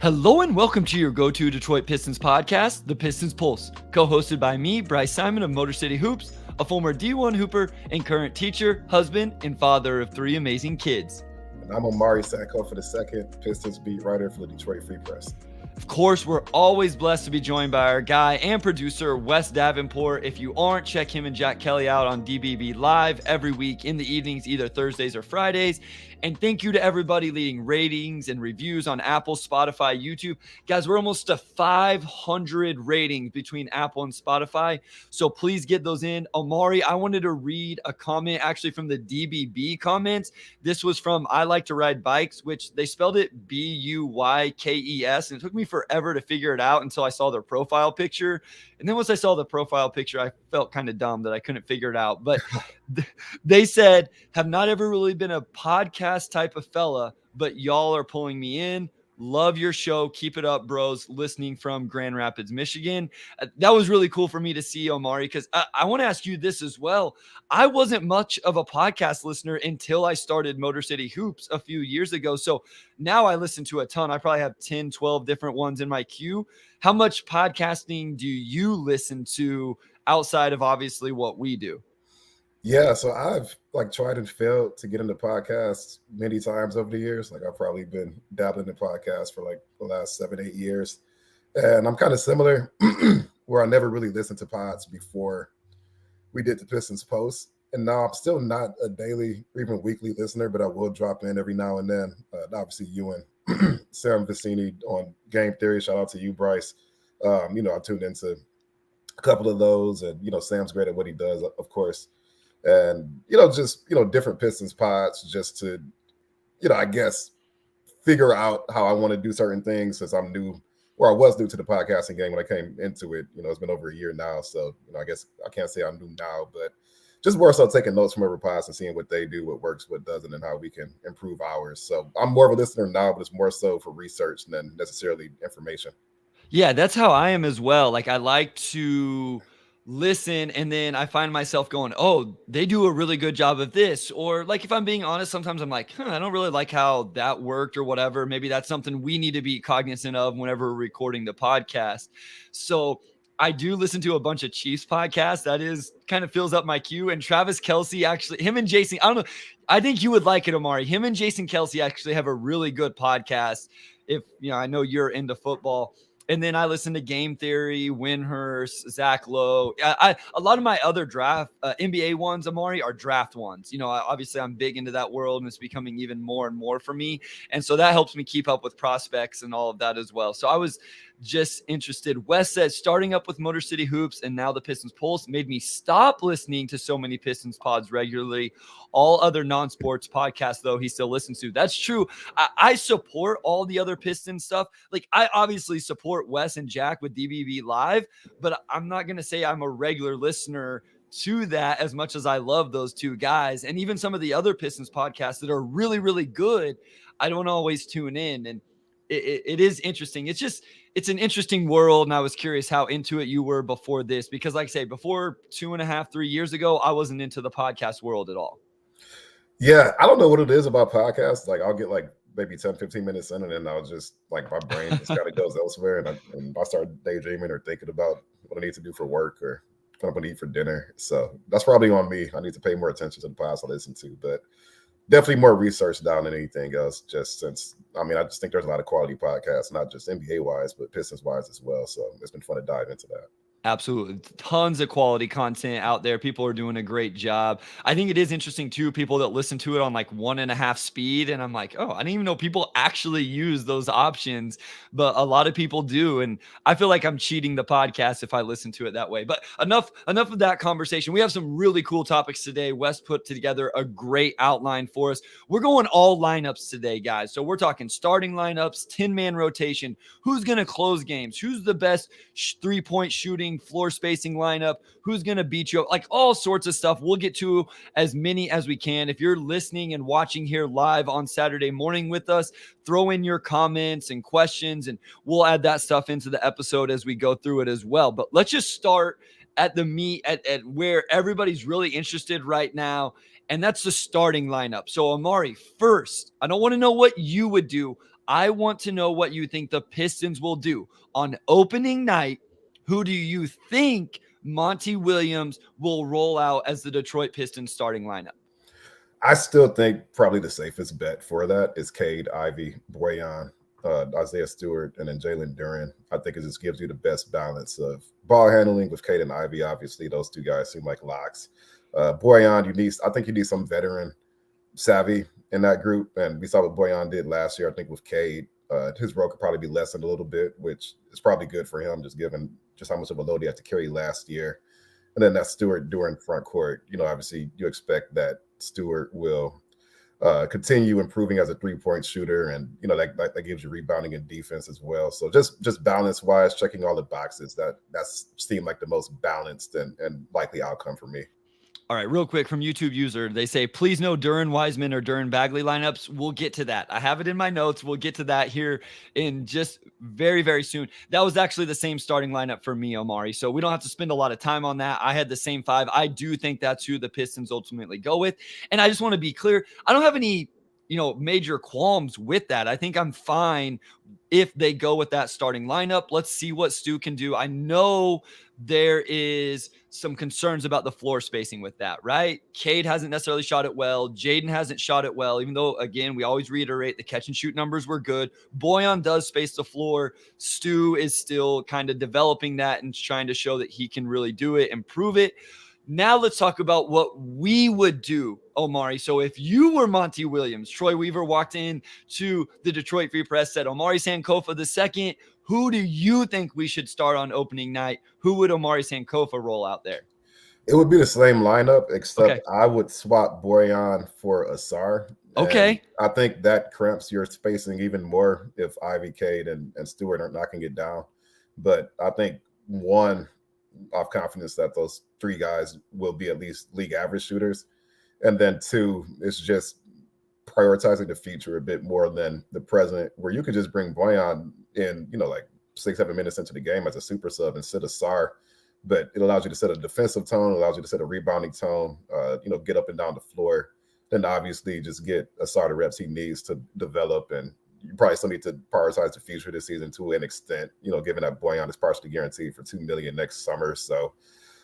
Hello and welcome to your go-to Detroit Pistons podcast, the Pistons Pulse, co-hosted by me, Bryce Simon of Motor City Hoops, a former D1 hooper and current teacher, husband, and father of three amazing kids. And I'm Omari Sankofa II, Pistons beat writer for the Detroit Free Press. Of course, we're always blessed to be joined by our guy and producer, Wes Davenport. If you aren't, check him and Jack Kelly out on DBB Live every week in the evenings, either Thursdays or Fridays. And thank you to everybody leading ratings and reviews on Apple, Spotify, YouTube. Guys, we're almost to 500 ratings between Apple and Spotify. So please get those in. Omari, I wanted to read a comment actually from the DBB comments. This was from I Like to Ride Bikes, which they spelled it Buykes. And it took me forever to figure it out until I saw their profile picture. And then once I saw the profile picture, I felt kind of dumb that I couldn't figure it out. But they said, have not ever really been a podcast type of fella, but y'all are pulling me in. Love your show. Keep it up, bros. Listening from Grand Rapids, Michigan. That was really cool for me to see, Omari, because I want to ask you this as well. I wasn't much of a podcast listener until I started Motor City Hoops a few years ago. So now I listen to a ton. I probably have 10, 12 different ones in my queue. How much podcasting do you listen to outside of obviously what we do? Yeah, so I've tried and failed to get into podcasts many times over the years. I've probably been dabbling in podcasts for the last 7, 8 years. And I'm kind of similar where I never really listened to pods before we did the Pistons Pulse. And now I'm still not a daily or even weekly listener, but I will drop in every now and then. Obviously, you and Sam Vicini on Game Theory. Shout out to you, Bryce. I tuned into a couple of those, and Sam's great at what he does, of course. And just different Pistons pods, just to I guess figure out how I want to do certain things, since I'm new, or I was new to the podcasting game when I came into it. It's been over a year now, so I guess I can't say I'm new now, but just more so taking notes from other pods and seeing what they do, what works, what doesn't, and how we can improve ours. So I'm more of a listener now, but it's more so for research than necessarily information. Yeah, that's how I am as well. I like to listen, and then I find myself going, oh, they do a really good job of this. Or if I'm being honest, sometimes I'm like, I don't really like how that worked or whatever. Maybe that's something we need to be cognizant of whenever we're recording the podcast. So I do listen to a bunch of Chiefs podcasts. That is kind of fills up my queue. And Travis Kelce, actually, him and Jason, I don't know. I think you would like it, Omari. Him and Jason Kelce actually have a really good podcast. If, I know you're into football. And then I listen to Game Theory, Winhurst, Zach Lowe. A lot of my other draft NBA ones, Omari, are draft ones. Obviously I'm big into that world, and it's becoming even more and more for me. And so that helps me keep up with prospects and all of that as well. So I was just interested. Wes says, starting up with Motor City Hoops and now the Pistons Pulse made me stop listening to so many Pistons pods regularly. All other non-sports podcasts, though, he still listens to. That's true. I support all the other Pistons stuff. I obviously support Wes and Jack with DBB Live, but I'm not going to say I'm a regular listener to that as much as I love those two guys. And even some of the other Pistons podcasts that are really, really good, I don't always tune in. And it is interesting. It's an interesting world. And I was curious how into it you were before this, because like I say, before 2.5, 3 years ago, I wasn't into the podcast world at all. Yeah. I don't know what it is about podcasts. I'll get maybe 10, 15 minutes in, and then I'll just my brain just kind of goes elsewhere. And I start daydreaming or thinking about what I need to do for work or what I'm going to eat for dinner. So that's probably on me. I need to pay more attention to the pods I listen to, but definitely more research down than anything else, just since, I just think there's a lot of quality podcasts, not just NBA wise, but Pistons wise as well. So it's been fun to dive into that. Absolutely. Tons of quality content out there. People are doing a great job. I think it is interesting too, people that listen to it on 1.5 speed. And I'm like, oh, I didn't even know people actually use those options, but a lot of people do. And I feel like I'm cheating the podcast if I listen to it that way. But enough of that conversation. We have some really cool topics today. Wes put together a great outline for us. We're going all lineups today, guys. So we're talking starting lineups, 10-man rotation, who's going to close games, who's the best 3-point shooting, floor spacing lineup, who's going to beat you up, all sorts of stuff. We'll get to as many as we can. If you're listening and watching here live on Saturday morning with us, throw in your comments and questions, and we'll add that stuff into the episode as we go through it as well. But let's just start at the meat, at where everybody's really interested right now, and that's the starting lineup. So Omari, first, I don't want to know what you would do. I want to know what you think the Pistons will do on opening night. Who do you think Monty Williams will roll out as the Detroit Pistons starting lineup? I still think probably the safest bet for that is Cade, Ivy, Boyan, Isaiah Stewart, and then Jalen Duren. I think it just gives you the best balance of ball handling with Cade and Ivy. Obviously, those two guys seem like locks. Boyan, I think you need some veteran savvy in that group, and we saw what Boyan did last year. I think with Cade, his role could probably be lessened a little bit, which is probably good for him, just given just how much of a load he had to carry last year. And then that Stewart during front court, obviously you expect that Stewart will continue improving as a 3-point shooter, and that gives you rebounding and defense as well. So just balance wise, checking all the boxes. That's seemed like the most balanced and likely outcome for me. All right, real quick from YouTube user, they say, please no Duran Wiseman or Duran Bagley lineups. We'll get to that. I have it in my notes. We'll get to that here in just very, very soon. That was actually the same starting lineup for me, Omari. So we don't have to spend a lot of time on that. I had the same 5. I do think that's who the Pistons ultimately go with. And I just want to be clear. I don't have any major qualms with that. I think I'm fine if they go with that starting lineup. Let's see what Stu can do. I know there is some concerns about the floor spacing with that, right? Cade hasn't necessarily shot it well. Jaden hasn't shot it well, even though, again, we always reiterate the catch and shoot numbers were good. Boyan does space the floor. Stu is still kind of developing that and trying to show that he can really do it, improve it. Now let's talk about what we would do, Omari. So if you were Monty Williams, Troy Weaver walked in to the Detroit Free Press, said Omari Sankofa the second. Who do you think we should start on opening night? Who would Omari Sankofa roll out there? It would be the same lineup, except I would swap Boyan for Asar. Okay. I think that cramps your spacing even more if Ivy, Cade, and Stewart aren't knocking it down. But I think, one, I have confidence that those 3 guys will be at least league average shooters. And then 2, it's just prioritizing the future a bit more than the present, where you could just bring Boyan in, like 6-7 minutes into the game as a super sub and sit Asar. But it allows you to set a defensive tone, allows you to set a rebounding tone, get up and down the floor. Then obviously just get Asar the reps he needs to develop. And you probably still need to prioritize the future this season to an extent, given that Boyan is partially guaranteed for $2 million next summer. So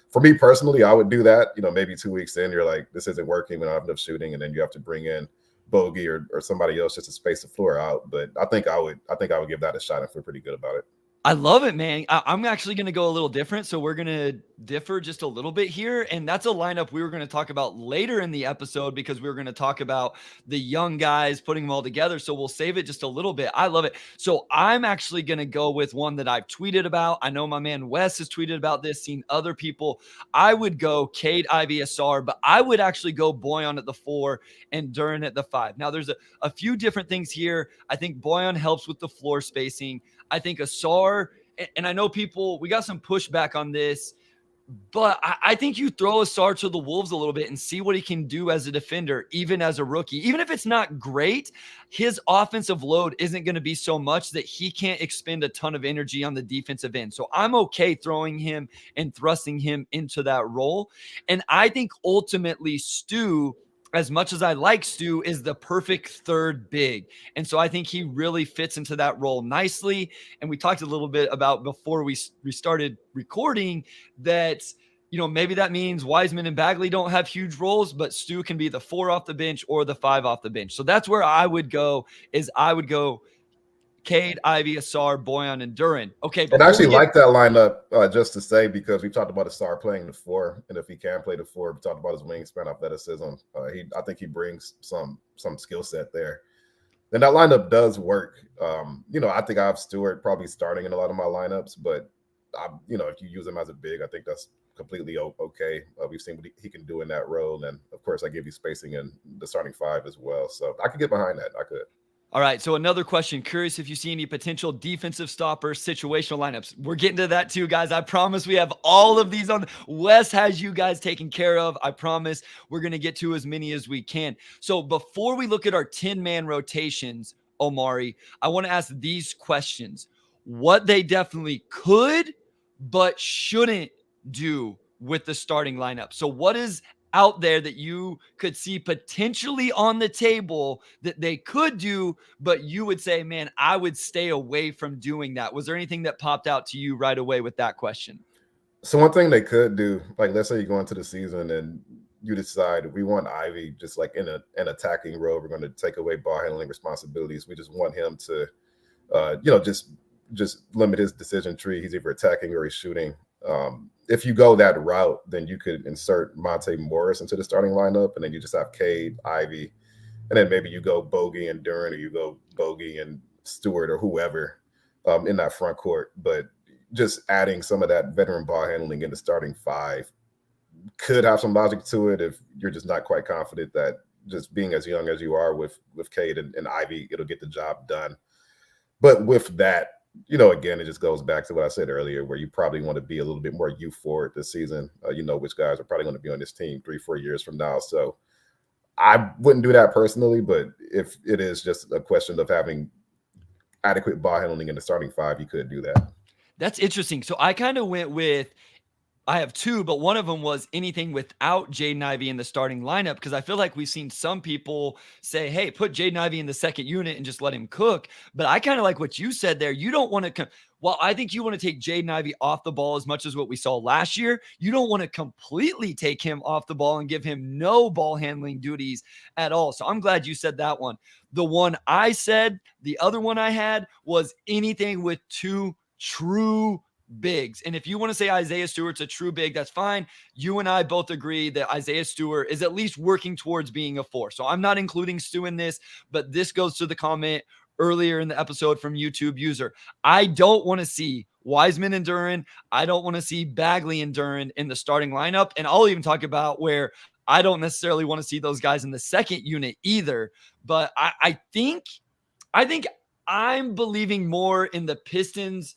for me personally, I would do that. Maybe 2 weeks in, you're like, this isn't working. We don't have enough shooting, and then you have to bring in Bogey or somebody else just to space the floor out. But I think I would give that a shot and feel pretty good about it. I love it, man. I'm actually going to go a little different. So we're going to differ just a little bit here. And that's a lineup we were going to talk about later in the episode, because we were going to talk about the young guys, putting them all together. So we'll save it just a little bit. I love it. So I'm actually going to go with one that I've tweeted about. I know my man Wes has tweeted about this, seen other people. I would go Cade, Ivy, Asar, but I would actually go Boyan at the 4 and Duren at the 5. Now there's a few different things here. I think Boyan helps with the floor spacing. I think Asar, and I know we got some pushback on this, but I think you throw Asar to the Wolves a little bit and see what he can do as a defender, even as a rookie. Even if it's not great, his offensive load isn't going to be so much that he can't expend a ton of energy on the defensive end. So I'm okay throwing him and thrusting him into that role. And I think ultimately Stu, as much as I like Stu, is the perfect third big. And so I think he really fits into that role nicely. And we talked a little bit about before we started recording that, maybe that means Wiseman and Bagley don't have huge roles, but Stu can be the 4 off the bench or the 5 off the bench. So that's where I would go Cade, Ivy, Asar, Boyan, and Duren. Okay. And I actually like that lineup, just to say, because we've talked about Asar playing the 4, and if he can play the 4, we talked about his wingspan, athleticism. I think he brings some skill set there. And that lineup does work. I think I have Stewart probably starting in a lot of my lineups, but if you use him as a big, I think that's completely okay. We've seen what he can do in that role, and of course, I give you spacing in the starting 5 as well. So I could get behind that. I could. All right, so another question. Curious if you see any potential defensive stoppers, situational lineups. We're getting to that too, guys. I promise we have all of these on. Wes has you guys taken care of. I promise we're going to get to as many as we can. So before we look at our 10-man rotations, Omari, I want to ask these questions. What they definitely could but shouldn't do with the starting lineup. So what is out there that you could see potentially on the table that they could do, but you would say, man, I would stay away from doing that? Was there anything that popped out to you right away with that question? So one thing they could do, like let's say you go into the season and you decide we want Ivy just like in an attacking role. We're going to take away ball handling responsibilities. We just want him to, just limit his decision tree. He's either attacking or he's shooting. If you go that route, then you could insert Monte Morris into the starting lineup, and then you just have Cade, Ivy, and then maybe you go Bogey and Duran, or you go Bogey and Stewart or whoever in that front court. But just adding some of that veteran ball handling in the starting five could have some logic to it if you're just not quite confident that just being as young as you are with Cade and Ivy, it'll get the job done. But with that, again, it just goes back to what I said earlier, where you probably want to be a little bit more youth-forward this season. You know which guys are probably going to be on this team 3-4 years from now. So I wouldn't do that personally, but if it is just a question of having adequate ball handling in the starting five, you could do that. That's interesting. So I kind of went with, I have two, but one of them was anything without Jaden Ivey in the starting lineup, because I feel like we've seen some people say, hey, put Jaden Ivey in the second unit and just let him cook. But I kind of like what you said there. You don't want to well, I think you want to take Jaden Ivey off the ball as much as what we saw last year. You don't want to completely take him off the ball and give him no ball handling duties at all. So I'm glad you said that one. The one I said, the other one I had was anything with two true bigs. And if you want to say Isaiah Stewart's a true big, that's fine. You and I both agree that Isaiah Stewart is at least working towards being a four. So I'm not including Stu in this, but this goes to the comment earlier in the episode from YouTube user. I don't want to see Wiseman and Duran. I don't want to see Bagley and Duran in the starting lineup. And I'll even talk about where I don't necessarily want to see those guys in the second unit either. But I think I'm believing more in the Pistons,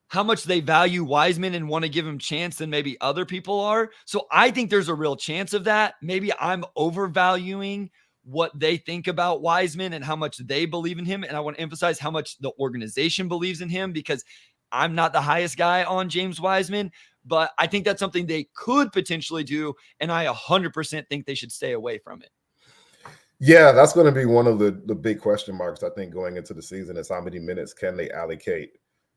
how much they value Wiseman and want to give him chance than maybe other people are. So I think there's a real chance of that. Maybe I'm overvaluing what they think about Wiseman and how much they believe in him. And I want to emphasize how much the organization believes in him, because I'm not the highest guy on James Wiseman, but I think that's something they could potentially do. And I 100% think they should stay away from it. Yeah, that's going to be one of the big question marks, I think, going into the season, is how many minutes can they allocate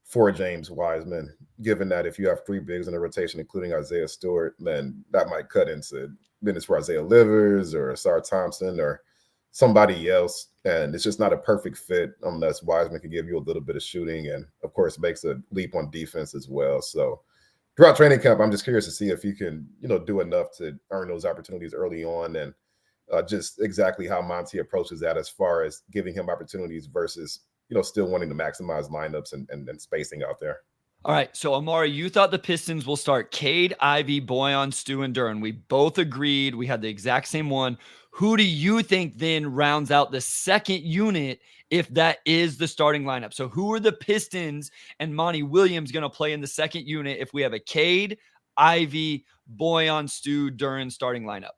for James Wiseman, given that if you have three bigs in the rotation, including Isaiah Stewart, then that might cut into minutes for Isaiah Livers or Asar Thompson or somebody else. And it's just not a perfect fit unless Wiseman can give you a little bit of shooting and, of course, makes a leap on defense as well. So throughout training camp, I'm just curious to see if you can, do enough to earn those opportunities early on, and just exactly how Monty approaches that as far as giving him opportunities versus still wanting to maximize lineups and spacing out there. All right. So, Omari, you thought the Pistons will start Cade, Ivy, Boyan, Stu, and Duran. We both agreed. We had the exact same one. Who do you think then rounds out the second unit if that is the starting lineup? So, who are the Pistons and Monty Williams going to play in the second unit if we have a Cade, Ivy, Boyan, Stu, Duran starting lineup?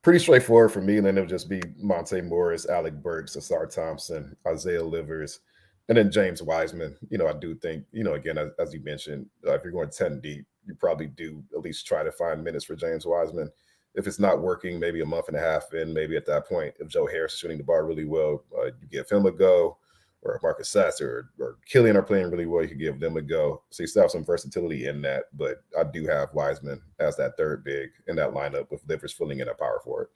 Pretty straightforward for me. And then it'll just be Monte Morris, Alec Burks, Asar Thompson, Isaiah Livers, and then James Wiseman. I do think, again, as you mentioned, if you're going 10 deep, you probably do at least try to find minutes for James Wiseman. If it's not working, maybe a month and a half in, maybe at that point, if Joe Harris is shooting the ball really well, you give him a go, or Marcus Sasser or Killian are playing really well, you could give them a go. So you still have some versatility in that. But I do have Wiseman as that third big in that lineup with Livers filling in a power forward.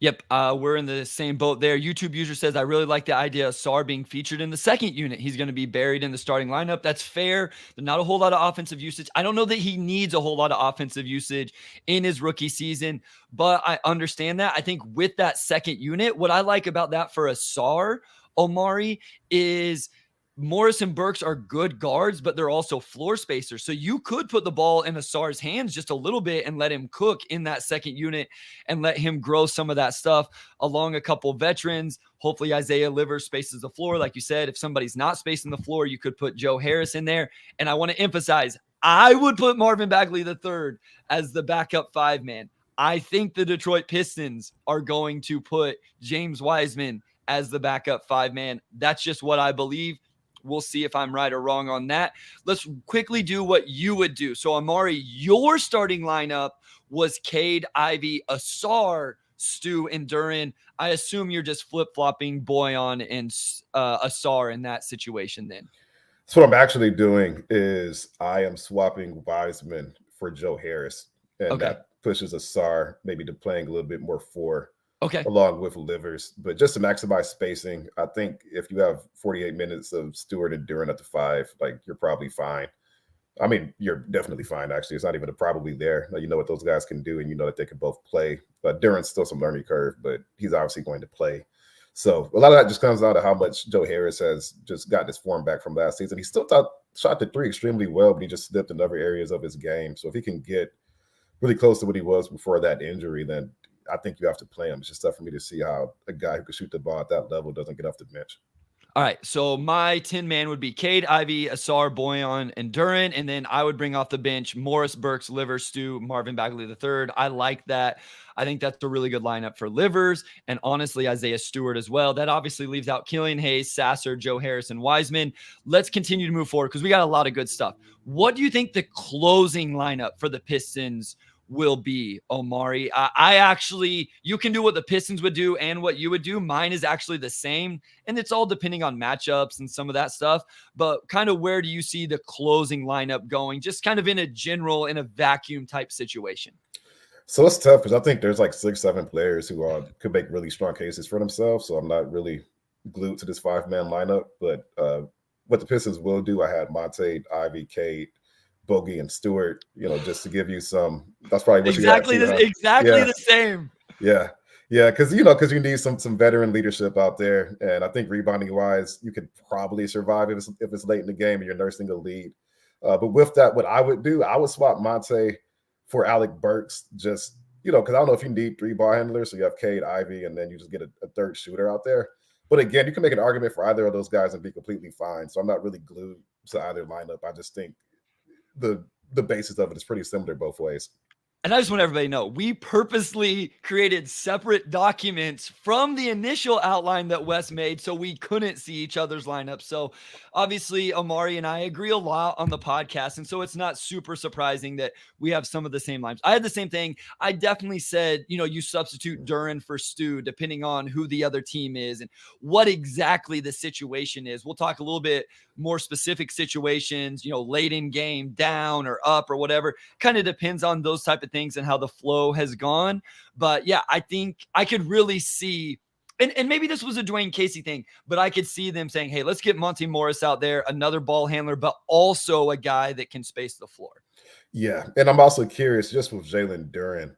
Yep, we're in the same boat there. YouTube user says, I really like the idea of Sar being featured in the second unit. He's going to be buried in the starting lineup. That's fair. There's not a whole lot of offensive usage. I don't know that he needs a whole lot of offensive usage in his rookie season, but I understand that. I think with that second unit, what I like about that for a Sar, Omari, is Morris and Burks are good guards, but they're also floor spacers. So you could put the ball in Asar's hands just a little bit and let him cook in that second unit and let him grow some of that stuff along a couple of veterans. Hopefully Isaiah Livers spaces the floor. Like you said, if somebody's not spacing the floor, you could put Joe Harris in there. And I want to emphasize, I would put Marvin Bagley III as the backup five man. I think the Detroit Pistons are going to put James Wiseman as the backup five man. That's just what I believe. We'll see if I'm right or wrong on that. Let's quickly do what you would do. So, Omari, your starting lineup was Cade, Ivy, Asar, Stu, and Duran. I assume you're just flip-flopping Boyan and Asar in that situation then. So what I'm actually doing is I am swapping Wiseman for Joe Harris, and Okay. that pushes Asar maybe to playing a little bit more four Okay. along with Livers. But just to maximize spacing, I think if you have 48 minutes of Stewart and Duran at the five, like you're probably fine. I mean, you're definitely fine. Actually, it's not even a probably there. You know what those guys can do, and you know that they can both play. Duran's still some learning curve, but he's obviously going to play. So a lot of that just comes down to how much Joe Harris has just gotten his form back from last season. He still shot the three extremely well, but he just slipped in other areas of his game. So if he can get really close to what he was before that injury, then I think you have to play him. It's just tough for me to see how a guy who can shoot the ball at that level doesn't get off the bench. All right, so my 10-man would be Cade, Ivy, Asar, Boyan, and Duran, and then I would bring off the bench Morris, Burks, Livers, Stu, Marvin Bagley III. I like that. I think that's a really good lineup for Livers, and honestly, Isaiah Stewart as well. That obviously leaves out Killian Hayes, Sasser, Joe Harris, and Wiseman. Let's continue to move forward because we got a lot of good stuff. What do you think the closing lineup for the Pistons will be, Omari? I actually, you can do what the Pistons would do and what you would do. Mine is actually the same, and it's all depending on matchups and some of that stuff. But kind of where do you see the closing lineup going? Just kind of in a vacuum type situation. So it's tough because I think there's like 6, 7 players who could make really strong cases for themselves. So I'm not really glued to this 5-man lineup. But what the Pistons will do, I had Monte, Ivy, Cade, Bogey, and Stewart, just to give you some. That's probably what exactly you had too, exactly yeah. the same. Yeah. Yeah, because you need some veteran leadership out there, and I think rebounding wise, you could probably survive if it's late in the game and you're nursing a lead. But with that, what I would do, I would swap Monte for Alec Burks, just because I don't know if you need 3 ball handlers, so you have Cade, Ivy, and then you just get a third shooter out there. But again, you can make an argument for either of those guys and be completely fine. So I'm not really glued to either lineup. I just think the basis of it is pretty similar both ways. And I just want everybody to know, we purposely created separate documents from the initial outline that Wes made so we couldn't see each other's lineups. So obviously, Omari and I agree a lot on the podcast. And so it's not super surprising that we have some of the same lines. I had the same thing. I definitely said, you substitute Duran for Stu, depending on who the other team is and what exactly the situation is. We'll talk a little bit more specific situations, late in game, down or up or whatever. Kind of depends on those type of things and how the flow has gone. But yeah, I think I could really see, and maybe this was a Dwayne Casey thing, but I could see them saying, hey, let's get Monte Morris out there, another ball handler, but also a guy that can space the floor. Yeah. And I'm also curious, just with Jalen Duran,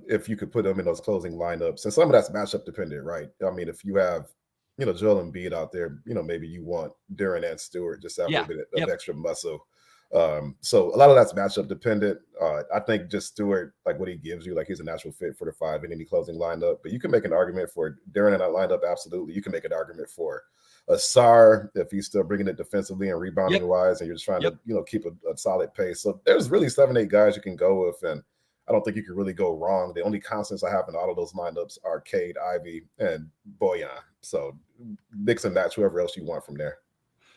if you could put him in those closing lineups, and some of that's matchup dependent, right? I mean, if you have Joel Embiid out there, maybe you want Duran and Stewart just have a little bit of extra muscle. So a lot of that's matchup dependent. I think just Stewart, like what he gives you, like he's a natural fit for the 5 in any closing lineup. But you can make an argument for Duran in that lineup, absolutely. You can make an argument for Asar if he's still bringing it defensively and rebounding wise, and you're just trying to keep a solid pace. So there's really 7, 8 guys you can go with, and I don't think you can really go wrong. The only constants I have in all of those lineups are Cade, Ivy, and Boyan. So mix and match whoever else you want from there.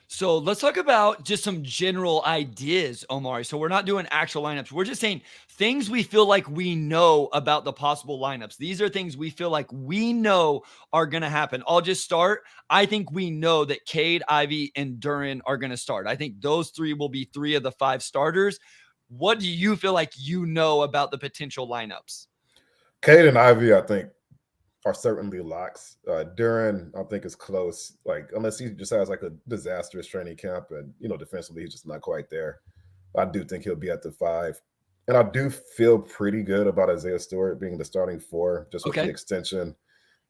So let's talk about just some general ideas, Omari. So we're not doing actual lineups. We're just saying things we feel like we know about the possible lineups. These are things we feel like we know are going to happen. I'll just start. I think we know that Cade, Ivy, and Duran are going to start. I think those 3 will be 3 of the 5 starters. What do you feel like you know about the potential lineups? Cade and Ivy, I think, are certainly locks. Duran, I think, is close. Like, unless he just has like a disastrous training camp and, defensively, he's just not quite there. I do think he'll be at the 5. And I do feel pretty good about Isaiah Stewart being the starting 4, just with the extension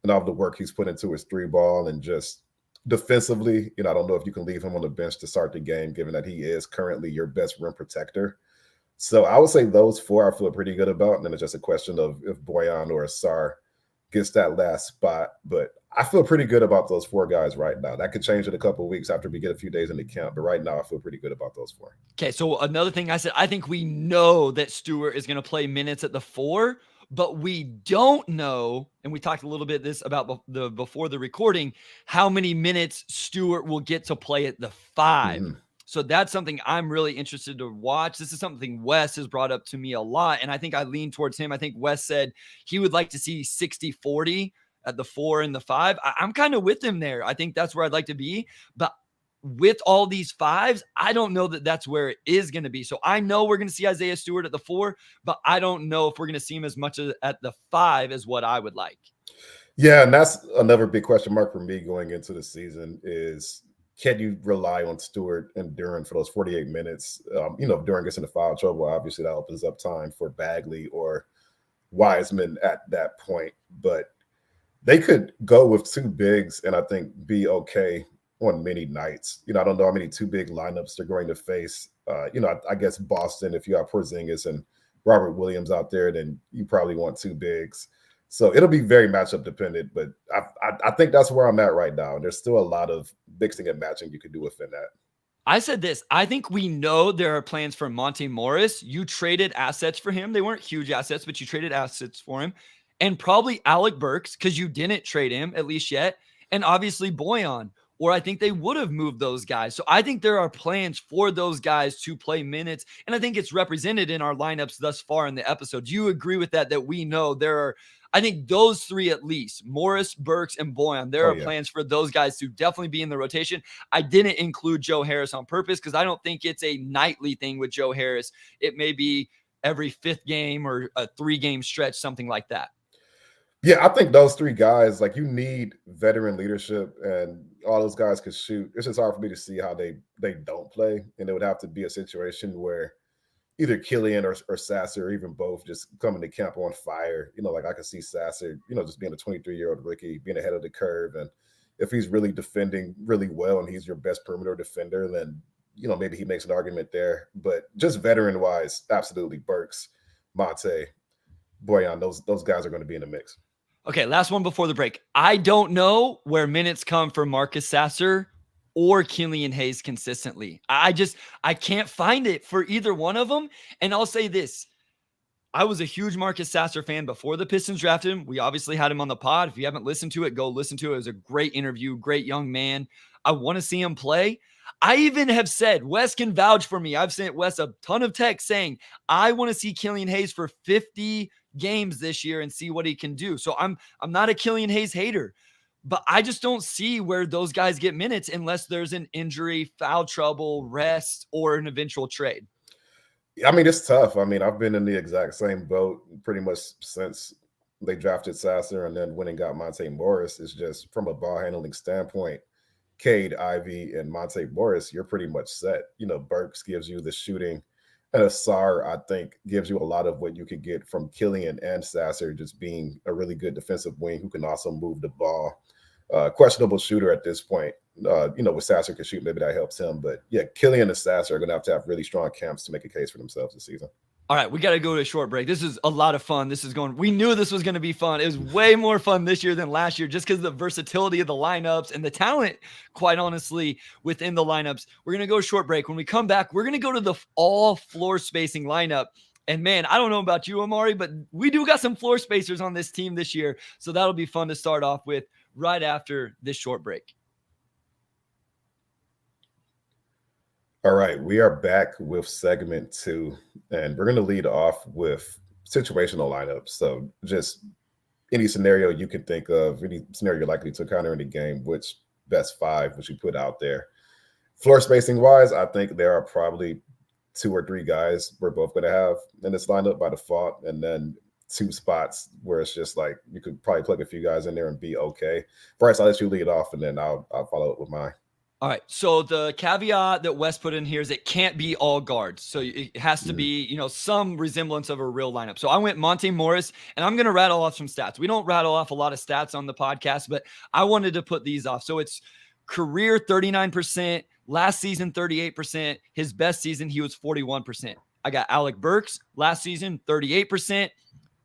and all the work he's put into his 3 ball and just defensively. I don't know if you can leave him on the bench to start the game, given that he is currently your best rim protector. So I would say those 4 I feel pretty good about. And then it's just a question of if Boyan or Asar gets that last spot. But I feel pretty good about those 4 guys right now. That could change in a couple of weeks after we get a few days in the camp. But right now, I feel pretty good about those 4. Okay, so another thing I said, I think we know that Stewart is going to play minutes at the 4, but we don't know, and we talked a little bit this about before the recording, how many minutes Stewart will get to play at the 5. Mhm. So that's something I'm really interested to watch. This is something Wes has brought up to me a lot, and I think I lean towards him. I think Wes said he would like to see 60-40 at the 4 and the 5. I'm kind of with him there. I think that's where I'd like to be. But with all these 5s, I don't know that that's where it is going to be. So I know we're going to see Isaiah Stewart at the 4, but I don't know if we're going to see him as much at the 5 as what I would like. Yeah, and that's another big question mark for me going into the season is, can you rely on Stewart and Duren for those 48 minutes? Duren gets into foul trouble. Obviously, that opens up time for Bagley or Wiseman at that point. But they could go with 2 bigs and I think be okay on many nights. I don't know how many 2 big lineups they're going to face. I guess Boston, if you have Porzingis and Robert Williams out there, then you probably want 2 bigs. So it'll be very matchup dependent, but I think that's where I'm at right now. And there's still a lot of mixing and matching you could do within that. I said this. I think we know there are plans for Monte Morris. You traded assets for him. They weren't huge assets, but you traded assets for him. And probably Alec Burks, because you didn't trade him, at least yet. And obviously Boyan, or I think they would have moved those guys. So I think there are plans for those guys to play minutes. And I think it's represented in our lineups thus far in the episode. Do you agree with that we know there are, I think those 3 at least, Morris, Burks, and Boyan, there are plans for those guys to definitely be in the rotation. I didn't include Joe Harris on purpose because I don't think it's a nightly thing with Joe Harris. It may be every 5th game or a 3-game stretch, something like that. Yeah, I think those 3 guys, like, you need veteran leadership, and all those guys could shoot. It's just hard for me to see how they don't play, and it would have to be a situation where either Killian or Sasser or even both just coming to camp on fire. Like I could see Sasser, just being a 23-year-old rookie, being ahead of the curve. And if he's really defending really well and he's your best perimeter defender, then, maybe he makes an argument there. But just veteran-wise, absolutely Burks, Monte, Boyan, those guys are going to be in the mix. Okay, last one before the break. I don't know where minutes come for Marcus Sasser or Killian Hayes consistently. I can't find it for either one of them. And I'll say this. I was a huge Marcus Sasser fan before the Pistons drafted him. We obviously had him on the pod. If you haven't listened to it, go listen to it. It was a great interview, great young man. I want to see him play. I even have said, Wes can vouch for me. I've sent Wes a ton of texts saying, I want to see Killian Hayes for 50 games this year and see what he can do. So I'm not a Killian Hayes hater. But I just don't see where those guys get minutes unless there's an injury, foul trouble, rest, or an eventual trade. I mean, it's tough. I mean, I've been in the exact same boat pretty much since they drafted Sasser and then went and got Monte Morris. It's just from a ball handling standpoint, Cade, Ivy, and Monte Morris, you're pretty much set. Burks gives you the shooting. And Asar, I think, gives you a lot of what you could get from Killian and Sasser, just being a really good defensive wing who can also move the ball. Questionable shooter at this point. With Sasser can shoot, maybe that helps him. But yeah, Killian and Sasser are going to have really strong camps to make a case for themselves this season. All right, we got to go to a short break. This is a lot of fun. We knew this was going to be fun. It was way more fun this year than last year just because of the versatility of the lineups and the talent, quite honestly, within the lineups. We're going to go to a short break. When we come back, we're going to go to the all floor spacing lineup. And man, I don't know about you, Omari, but we do got some floor spacers on this team this year. So that'll be fun to start off with right after this short break. All right, we are back with segment 2, and we're going to lead off with situational lineups. So just any scenario you can think of, any scenario you're likely to encounter in the game, which best 5 which you put out there. Floor spacing wise, I think there are probably 2 or 3 guys we're both going to have in this lineup by default, and then 2 spots where it's just like you could probably plug a few guys in there and be okay. Bryce, I'll let you lead off, and then I'll follow up with mine. All right. So the caveat that Wes put in here is it can't be all guards. So it has to be, some resemblance of a real lineup. So I went Monte Morris, and I'm going to rattle off some stats. We don't rattle off a lot of stats on the podcast, but I wanted to put these off. So it's career 39%, last season 38%. His best season, he was 41%. I got Alec Burks, last season 38%.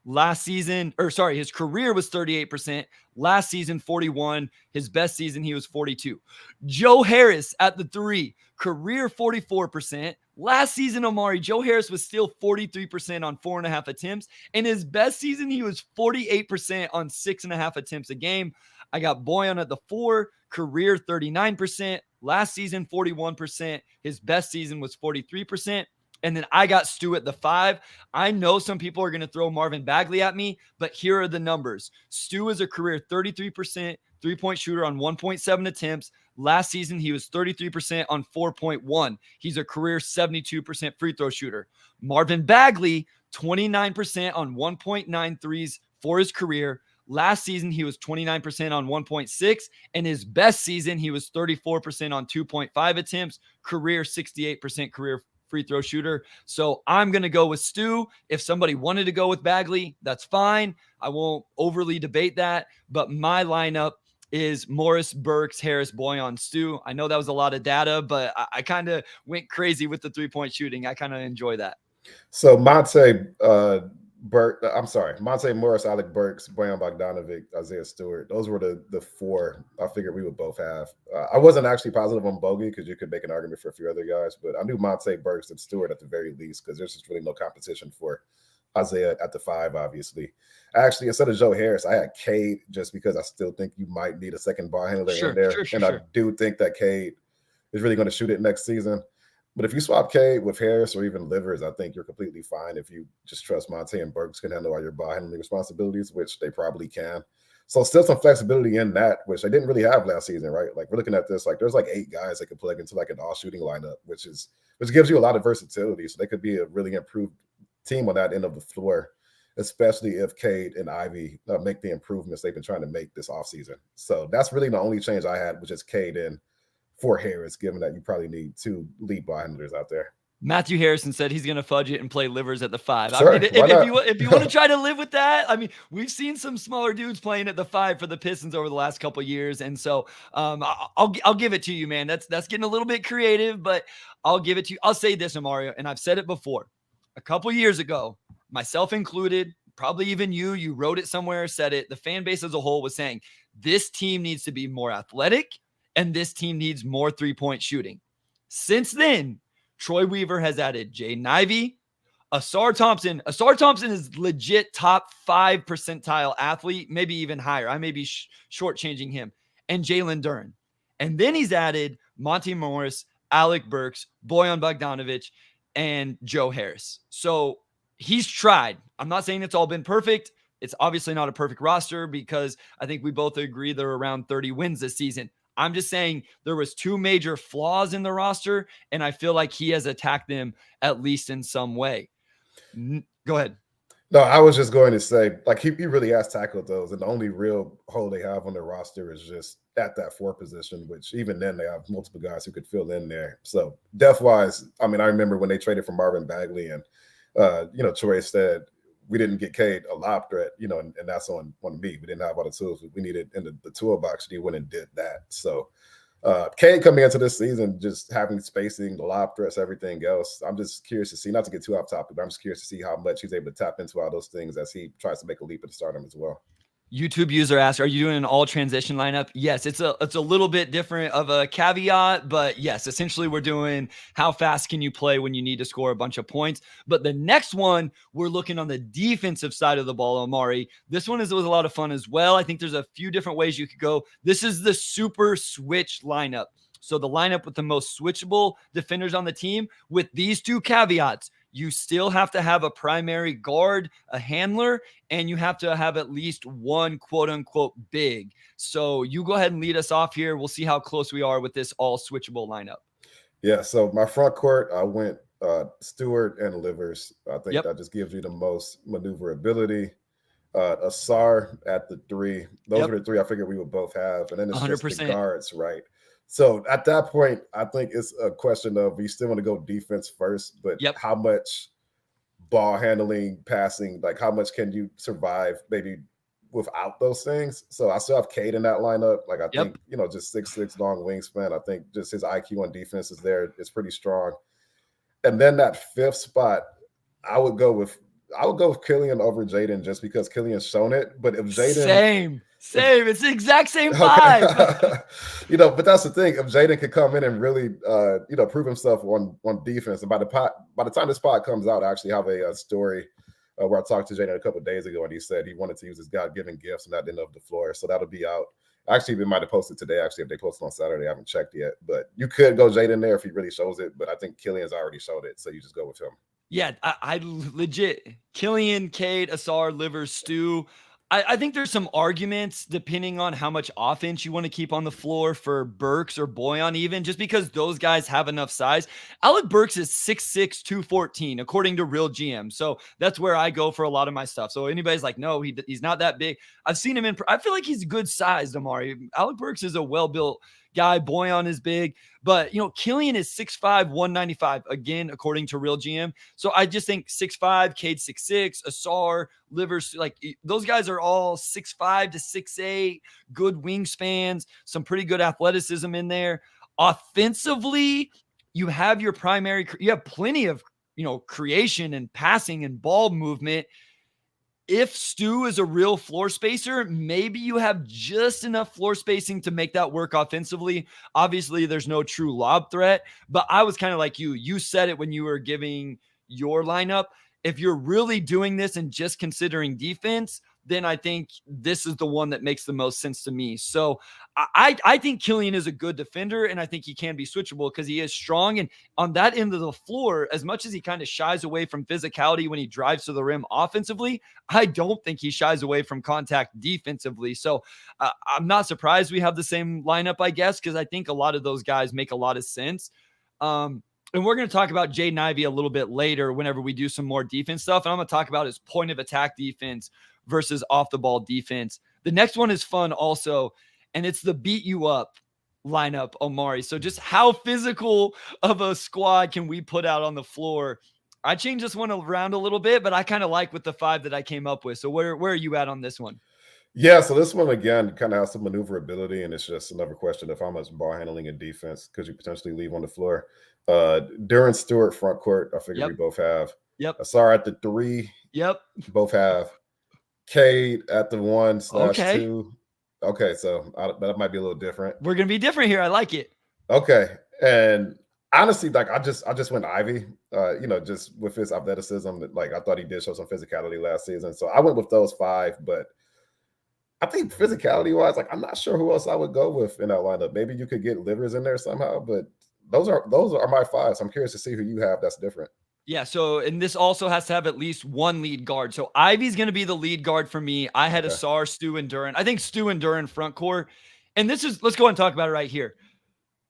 His career was 38%. Last season, 41. His best season, he was 42. Joe Harris at the 3, career 44%. Last season, Omari, Joe Harris was still 43% on 4.5 attempts. In his best season, he was 48% on 6.5 attempts a game. I got Boyan at the 4, career 39%. Last season, 41%. His best season was 43%. And then I got Stu at the 5. I know some people are going to throw Marvin Bagley at me, but here are the numbers. Stu is a career 33% three-point shooter on 1.7 attempts. Last season, he was 33% on 4.1. He's a career 72% free throw shooter. Marvin Bagley, 29% on 1.9 threes for his career. Last season, he was 29% on 1.6. And his best season, he was 34% on 2.5 attempts. Career 68% career free throw shooter. So I'm going to go with Stu. If somebody wanted to go with Bagley, that's fine. I won't overly debate that. But my lineup is Morris, Burks, Harris, Boyan, Stu. I know that was a lot of data, but I kind of went crazy with the three-point shooting. I kind of enjoy that. So Monte Morris, Alec Burks, Bojan Bogdanovic, Isaiah Stewart. Those were the 4 I figured we would both have. I wasn't actually positive on Bogey because you could make an argument for a few other guys, but I knew Monte, Burks, and Stewart at the very least because there's just really no competition for Isaiah at the 5, obviously. Actually, instead of Joe Harris, I had Cade just because I still think you might need a second ball handler in there. I do think that Cade is really going to shoot it next season. But if you swap Cade with Harris or even Livers, I think you're completely fine if you just trust Monte and Burks can handle all your ball handling responsibilities, which they probably can. So still some flexibility in that, which they didn't really have last season, right? Like we're looking at this, like there's like 8 guys that could plug into like an all shooting lineup, which gives you a lot of versatility. So they could be a really improved team on that end of the floor, especially if Cade and Ivy make the improvements they've been trying to make this offseason. So that's really the only change I had, which is Cade in for Harris, given that you probably need 2 lead ball handlers out there. Matthew Harrison said he's going to fudge it and play Livers at the 5. Sure, I mean, if you want to try to live with that, I mean, we've seen some smaller dudes playing at the 5 for the Pistons over the last couple of years, and so I'll give it to you, man. That's getting a little bit creative, but I'll give it to you. I'll say this, Mario, and I've said it before. A couple years ago, myself included, probably even you wrote it somewhere, said it. The fan base as a whole was saying this team needs to be more athletic and this team needs more three-point shooting. Since then, Troy Weaver has added Jaden Ivey, Asar Thompson. Asar Thompson is legit top 5 percentile athlete, maybe even higher. I may be shortchanging him. And Jalen Duren. And then he's added Monte Morris, Alec Burks, Bojan Bogdanovic, and Joe Harris. So he's tried. I'm not saying it's all been perfect. It's obviously not a perfect roster because I think we both agree they're around 30 wins this season. I'm just saying there was 2 major flaws in the roster, and I feel like he has attacked them at least in some way. Go ahead. No, I was just going to say, like, he really has tackled those, and the only real hole they have on their roster is just at that 4 position, which even then they have multiple guys who could fill in there. So depth-wise, I mean, I remember when they traded for Marvin Bagley and, Troy said, we didn't get Cade a lob threat, and that's on me. We didn't have all the tools we needed in the toolbox. He went and did that. So Cade coming into this season, just having spacing, the lob threats, everything else. I'm just curious to see, not to get too off topic, but I'm just curious to see how much he's able to tap into all those things as he tries to make a leap at the stardom as well. YouTube user asked, are you doing an all transition lineup? Yes, it's a little bit different of a caveat, but yes, essentially we're doing how fast can you play when you need to score a bunch of points. But the next one, we're looking on the defensive side of the ball, Omari. This one was a lot of fun as well. I think there's a few different ways you could go. This is the super switch lineup. So the lineup with the most switchable defenders on the team with these 2 caveats. You still have to have a primary guard, a handler, and you have to have at least 1 quote unquote big. So you go ahead and lead us off here. We'll see how close we are with this all switchable lineup. Yeah. So my front court, I went Stewart and Livers. I think that just gives you the most maneuverability. Asar at the 3. Those are the 3 I figured we would both have. And then it's 100%. Just the guards, right? So at that point, I think it's a question of you still want to go defense first, but how much ball handling, passing, like how much can you survive maybe without those things? So I still have Cade in that lineup. Like I think, just 6'6" long wingspan. I think just his IQ on defense is there. It's pretty strong. And then that 5th spot, I would go with I would go with Killian over Jaden just because Killian's shown it. But if Jaden, Same, if same. It's the exact same okay, vibe. but that's the thing. If Jaden could come in and really, prove himself on defense, and by the time this pod comes out, I actually have a story where I talked to Jaden a couple of days ago, and he said he wanted to use his God-given gifts and that didn't of the floor. So that'll be out. Actually, we might have posted today. Actually, if they posted on Saturday, I haven't checked yet. But you could go Jaden there if he really shows it. But I think Killian's already showed it, so you just go with him. Yeah, I legit Killian, Cade, Asar, Livers, Stu. I think there's some arguments depending on how much offense you want to keep on the floor for Burks or Boyan, even just because those guys have enough size. Alec Burks is 6'6", 214, according to Real GM. So that's where I go for a lot of my stuff. So anybody's like, no, he's not that big. I've seen him I feel like he's good sized, Omari. Alec Burks is a well-built guy. Boyan is big. But, Killian is 6'5", 195, again, according to Real GM. So I just think 6'5", Cade 6'6", Asar, Livers, like those guys are all 6'5" to 6'8", good wingspans, some pretty good athleticism in there. Offensively, you have plenty of, creation and passing and ball movement. If Stu is a real floor spacer, maybe you have just enough floor spacing to make that work offensively. Obviously, there's no true lob threat, but I was kind of like you. You said it when you were giving your lineup. If you're really doing this and just considering defense, then I think this is the one that makes the most sense to me. So I think Killian is a good defender, and I think he can be switchable because he is strong. And on that end of the floor, as much as he kind of shies away from physicality when he drives to the rim offensively, I don't think he shies away from contact defensively. So I'm not surprised we have the same lineup, I guess, because I think a lot of those guys make a lot of sense. And we're going to talk about Jaden Ivey a little bit later whenever we do some more defense stuff. And I'm going to talk about his point of attack defense versus off the ball defense. The next one is fun also, and it's the beat you up lineup, Omari. So just how physical of a squad can we put out on the floor? I changed this one around a little bit, but I kind of like with the 5 that I came up with. So where are you at on this one? Yeah, so this one, again, kind of has some maneuverability, and it's just another question of how much ball handling and defense could you potentially leave on the floor. Duran Stewart, front court, I figure we both have. Yep. Asar at the 3. Yep. Both have. Cade at the 1/2. Okay, so that might be a little different. We're going to be different here. I like it. Okay, and honestly, like I just went Ivy, just with his athleticism. Like I thought he did show some physicality last season, so I went with those 5. But I think physicality wise, like I'm not sure who else I would go with in that lineup. Maybe you could get Livers in there somehow, but those are my 5. So I'm curious to see who you have that's different. Yeah, so, and this also has to have at least one lead guard. So Ivy's going to be the lead guard for me. I had Asar, Stu, and Duran. I think Stu and Duran front court. And let's go ahead and talk about it right here.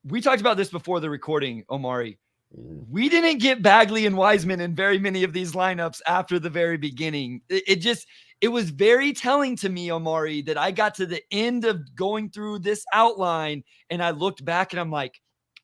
We talked about this before the recording, Omari. We didn't get Bagley and Wiseman in very many of these lineups after the very beginning. It was very telling to me, Omari, that I got to the end of going through this outline and I looked back and I'm like,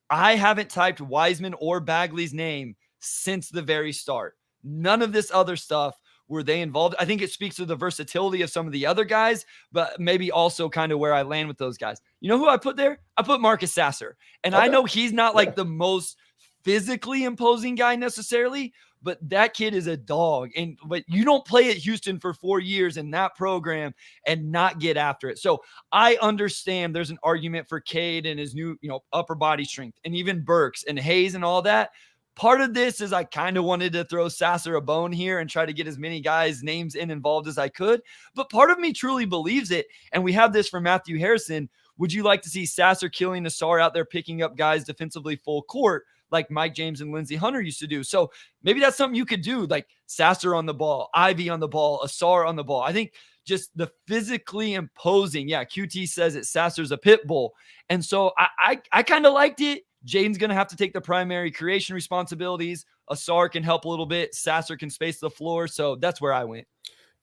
I haven't typed Wiseman or Bagley's name since the very start. None of this other stuff were they involved. I think it speaks to the versatility of some of the other guys, but maybe also kind of where I land with those guys. You know who I put there? I put Marcus Sasser. And I know he's not like the most physically imposing guy necessarily, but that kid is a dog. But you don't play at Houston for 4 years in that program and not get after it. So I understand there's an argument for Cade and his new, upper body strength, and even Burks and Hayes and all that. Part of this is I kind of wanted to throw Sasser a bone here and try to get as many guys' names involved as I could. But part of me truly believes it. And we have this from Matthew Harrison. Would you like to see Sasser, Killian, Asar out there picking up guys defensively full court like Mike James and Lindsey Hunter used to do? So maybe that's something you could do, like Sasser on the ball, Ivy on the ball, Asar on the ball. I think just the physically imposing. Yeah, QT says it. Sasser's a pit bull. And so I kind of liked it. Jaden's going to have to take the primary creation responsibilities. Asar can help a little bit. Sasser can space the floor. So that's where I went.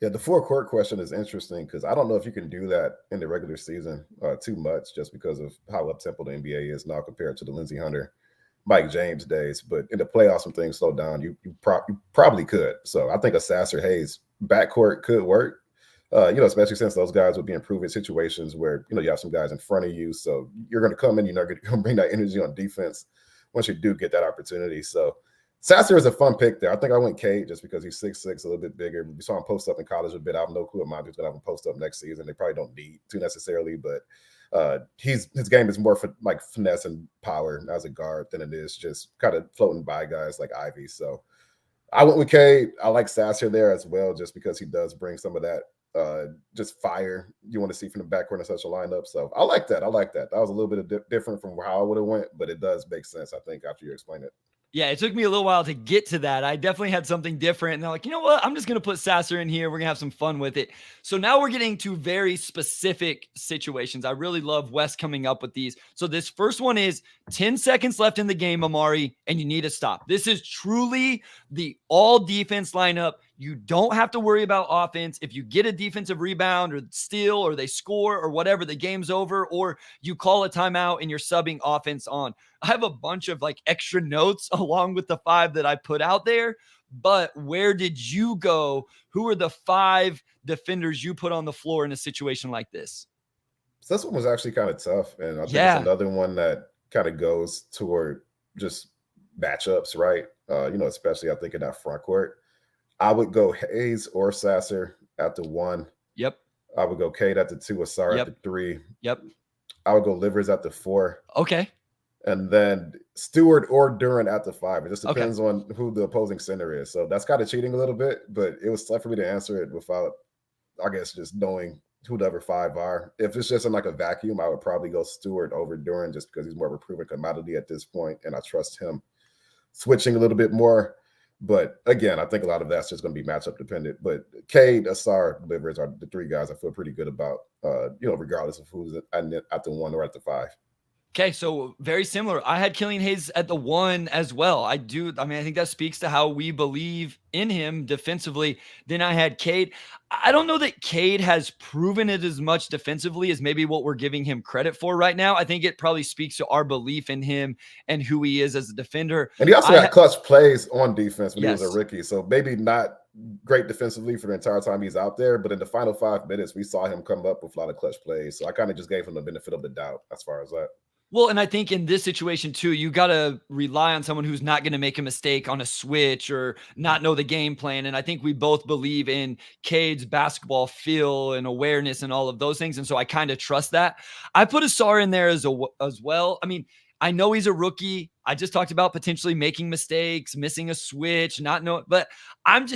Yeah, the full court question is interesting because I don't know if you can do that in the regular season too much just because of how up-tempo the NBA is now compared to the Lindsey Hunter, Mike James days. But in the playoffs, when things slow down, you probably could. So I think a Sasser Hayes backcourt could work. Especially since those guys would be in proven situations where, you have some guys in front of you. So you're going to come in, you're not going to bring that energy on defense once you do get that opportunity. So Sasser is a fun pick there. I think I went Cade just because he's 6'6", a little bit bigger. We saw him post up in college a bit. I have no clue if Monty's going to have him post up next season. They probably don't need to necessarily, but his game is more for like finesse and power as a guard than it is just kind of floating by guys like Ivy. So I went with Cade. I like Sasser there as well, just because he does bring some of that just fire you want to see from the backcourt in such a lineup. So I like that. I like that. That was a little bit of different from how I would have went, but it does make sense, I think, after you explain it. Yeah, it took me a little while to get to that. I definitely had something different. And they're like, you know what? I'm just going to put Sasser in here. We're going to have some fun with it. So now we're getting to very specific situations. I really love Wes coming up with these. So this first one is 10 seconds left in the game, Omari, and you need to stop. This is truly the all defense lineup. You don't have to worry about offense. If you get a defensive rebound or steal or they score or whatever, the game's over, or you call a timeout and you're subbing offense on. I have a bunch of like extra notes along with the 5 that I put out there, but where did you go? Who are the 5 defenders you put on the floor in a situation like this? So this one was actually kind of tough. And I think it's Yeah. another one that kind of goes toward just matchups, right? Especially I think in that front court. I would go Hayes or Sasser at the 1. Yep. I would go Cade at the 2, Asar Yep. at the 3. Yep. I would go Livers at the 4. Okay. And then Stewart or Duran at the 5. It just Okay. depends on who the opposing center is. So that's kind of cheating a little bit, but it was tough for me to answer it without, I guess, just knowing who the other 5 are. If it's just in like a vacuum, I would probably go Stewart over Duran just because he's more of a proven commodity at this point, and I trust him switching a little bit more. But again, I think a lot of that's just going to be matchup dependent. But Cade, Asar, Livers are the 3 guys I feel pretty good about, regardless of who's at the 1 or at the 5. Okay, so very similar. I had Killian Hayes at the 1 as well. I think that speaks to how we believe in him defensively. Then I had Cade. I don't know that Cade has proven it as much defensively as maybe what we're giving him credit for right now. I think it probably speaks to our belief in him and who he is as a defender. And he also got clutch plays on defense when he was a rookie. So maybe not great defensively for the entire time he's out there, but in the final 5 minutes, we saw him come up with a lot of clutch plays. So I kind of just gave him the benefit of the doubt as far as that. Well, and I think in this situation too, you got to rely on someone who's not going to make a mistake on a switch or not know the game plan. And I think we both believe in Cade's basketball feel and awareness and all of those things. And so I kind of trust that. I put Asar in there as well. I mean, I know he's a rookie. I just talked about potentially making mistakes, missing a switch, not knowing, but I'm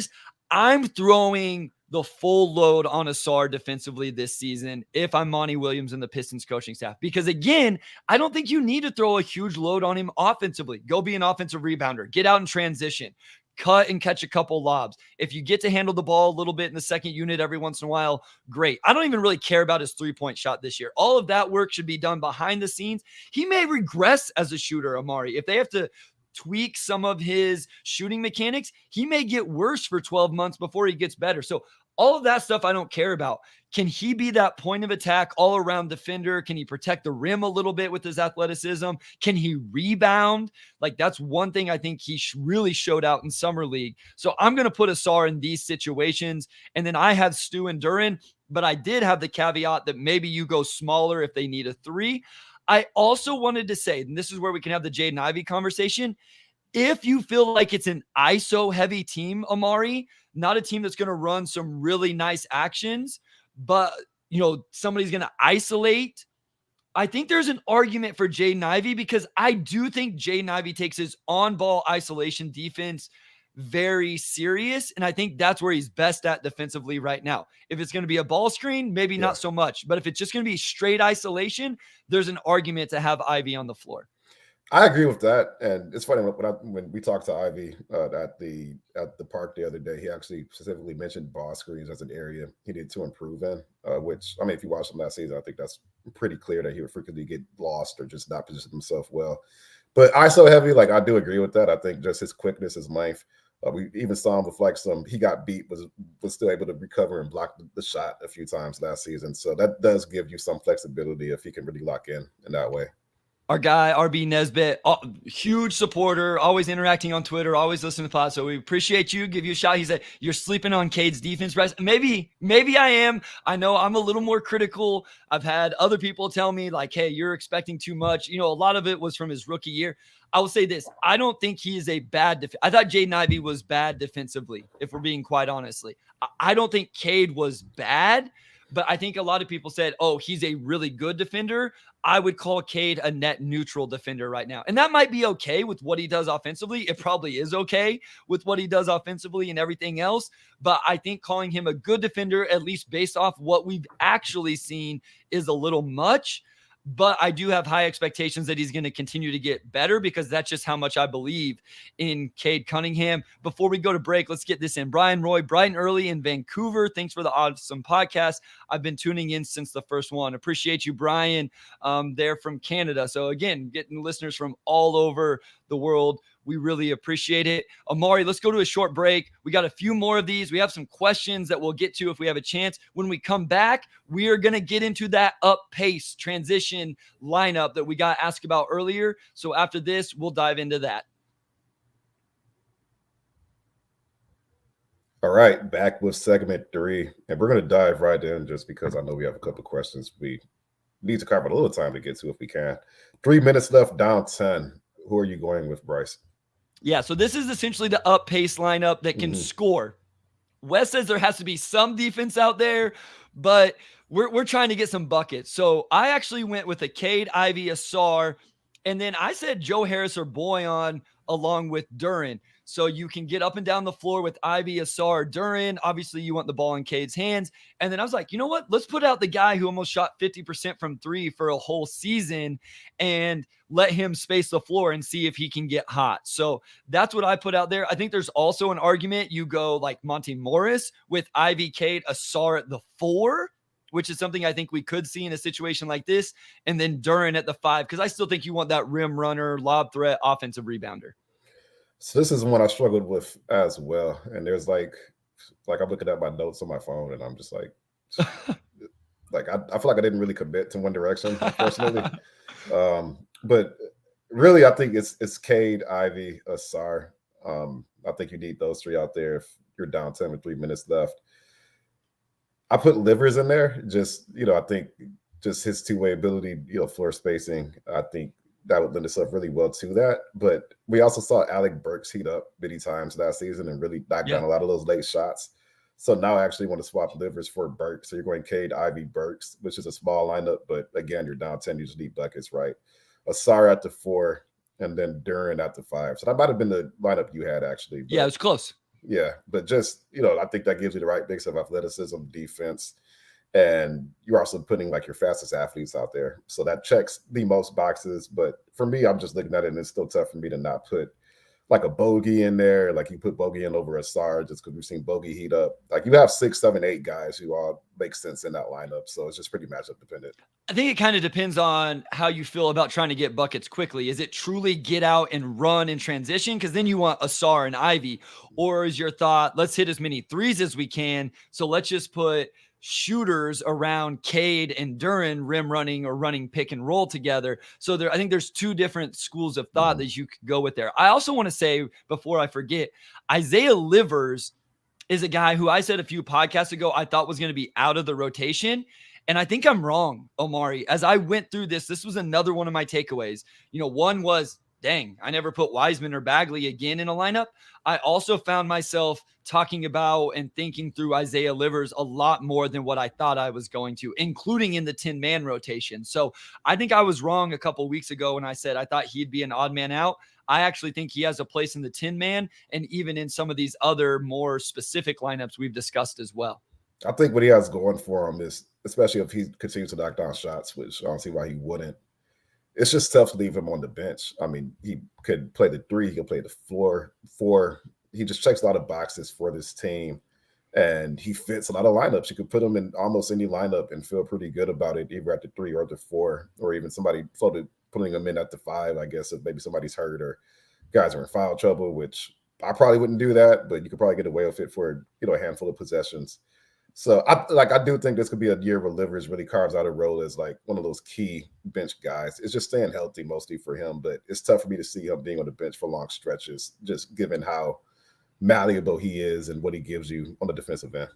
throwing the full load on Asar defensively this season if I'm Monty Williams and the Pistons coaching staff. Because again, I don't think you need to throw a huge load on him offensively. Go be an offensive rebounder. Get out in transition. Cut and catch a couple lobs. If you get to handle the ball a little bit in the second unit every once in a while, great. I don't even really care about his three-point shot this year. All of that work should be done behind the scenes. He may regress as a shooter, Omari. If they have to tweak some of his shooting mechanics, he may get worse for 12 months before he gets better. So all of that stuff I don't care about. Can he be that point of attack all around defender? Can he protect the rim a little bit with his athleticism? Can he rebound? Like that's one thing I think he really showed out in summer league. So I'm going to put Asar in these situations. And then I have Stu and Duran, but I did have the caveat that maybe you go smaller if they need a 3. I also wanted to say, and this is where we can have the Jaden Ivey conversation. If you feel like it's an ISO heavy team, Omari, not a team that's going to run some really nice actions, but somebody's going to isolate. I think there's an argument for Jaden Ivey because I do think Jaden Ivey takes his on-ball isolation defense very serious. And I think that's where he's best at defensively right now. If it's going to be a ball screen, maybe not so much, but if it's just going to be straight isolation, there's an argument to have Ivey on the floor. I agree with that, and it's funny when we talked to Ivy at the park the other day. He actually specifically mentioned ball screens as an area he needed to improve in. Which I mean, if you watch him last season, I think that's pretty clear that he would frequently get lost or just not position himself well. But ISO heavy, like I do agree with that. I think just his quickness, his length. We even saw him with like he got beat, was still able to recover and block the shot a few times last season. So that does give you some flexibility if he can really lock in that way. our guy RB Nesbitt, huge supporter, always interacting on Twitter, always listening to the pod. So we appreciate you. Give you a shout. He said you're sleeping on Cade's defense, Bryce. Maybe I am. I know I'm a little more critical. I've had other people tell me like, "Hey, you're expecting too much." A lot of it was from his rookie year. I will say this: I don't think he is a bad. I thought Jaden Ivey was bad defensively. If we're being quite honestly, I don't think Cade was bad. But I think a lot of people said, "Oh, he's a really good defender." I would call Cade a net neutral defender right now. And that might be okay with what he does offensively. It probably is okay with what he does offensively and everything else. But I think calling him a good defender, at least based off what we've actually seen, is a little much. But I do have high expectations that he's going to continue to get better because that's just how much I believe in Cade Cunningham. Before we go to break, let's get this in. Brian Roy, bright and early in Vancouver. Thanks for the awesome podcast. I've been tuning in since the first one. Appreciate you, Brian, there from Canada. So again, getting listeners from all over the world. We really appreciate it. Omari, let's go to a short break. We got a few more of these. We have some questions that we'll get to if we have a chance. When we come back, we are going to get into that up pace transition lineup that we got asked about earlier. So after this, we'll dive into that. All right, back with segment 3. And we're going to dive right in just because I know we have a couple of questions we need to carve a little time to get to if we can. 3 minutes left, down 10. Who are you going with, Bryce? Yeah, so this is essentially the up pace lineup that can score. Wes says there has to be some defense out there, but we're trying to get some buckets. So I actually went with a Cade, Ivey, Asar, and then I said Joe Harris or Boyan along with Duren. So you can get up and down the floor with Ivey, Asar, Duren. Obviously, you want the ball in Cade's hands. And then I was like, you know what? Let's put out the guy who almost shot 50% from three for a whole season and let him space the floor and see if he can get hot. So that's what I put out there. I think there's also an argument. You go like Monte Morris with Ivey, Cade, Asar at the 4, which is something I think we could see in a situation like this. And then Duren at the 5, because I still think you want that rim runner, lob threat, offensive rebounder. So this is one I struggled with as well. And there's like I'm looking at my notes on my phone and I'm just like I feel like I didn't really commit to one direction, unfortunately. But really, I think it's Cade, Ivey, Asar. I think you need those 3 out there if you're down 10 with 3 minutes left. I put Livers in there. Just, I think just his two-way ability, floor spacing, I think that would lend itself really well to that. But we also saw Alec Burks heat up many times last season and really knock down a lot of those late shots. So now I actually want to swap Livers for Burks. So you're going Cade, Ivey, Burks, which is a small lineup. But again, you're down 10, you just need buckets, right? Asar at the 4, and then Duren at the 5. So that might have been the lineup you had, actually. But yeah, it was close. Yeah, but just, I think that gives you the right mix of athleticism, defense, and you're also putting like your fastest athletes out there. So that checks the most boxes. But for me, I'm just looking at it and it's still tough for me to not put like a Bogey in there. Like you put Bogey in over Asar just because we've seen Bogey heat up. Like you have 6, 7, 8 guys who all make sense in that lineup. So it's just pretty matchup dependent. I think it kind of depends on how you feel about trying to get buckets quickly. Is it truly get out and run in transition? Because then you want Asar and Ivey. Or is your thought, let's hit as many threes as we can. So let's just put shooters around Cade and Duren rim running or running pick and roll together. So I think there's 2 different schools of thought that you could go with there. I also want to say, before I forget, Isaiah Livers is a guy who I said a few podcasts ago I thought was going to be out of the rotation. And I think I'm wrong, Omari. As I went through this was another one of my takeaways. One was, dang, I never put Wiseman or Bagley again in a lineup. I also found myself talking about and thinking through Isaiah Livers a lot more than what I thought I was going to, including in the 10-man rotation. So I think I was wrong a couple weeks ago when I said I thought he'd be an odd man out. I actually think he has a place in the 10-man and even in some of these other more specific lineups we've discussed as well. I think what he has going for him is, especially if he continues to knock down shots, which I don't see why he wouldn't, it's just tough to leave him on the bench. I mean, he could play the 3, he could play the 4. He just checks a lot of boxes for this team, and he fits a lot of lineups. You could put him in almost any lineup and feel pretty good about it, either at the 3 or the 4, or even somebody floated putting him in at the 5, I guess, if maybe somebody's hurt or guys are in foul trouble, which I probably wouldn't do that, but you could probably get away with it for, a handful of possessions. So I do think this could be a year where Livers really carves out a role as like one of those key bench guys. It's just staying healthy mostly for him, but it's tough for me to see him being on the bench for long stretches, just given how malleable he is and what he gives you on the defensive end.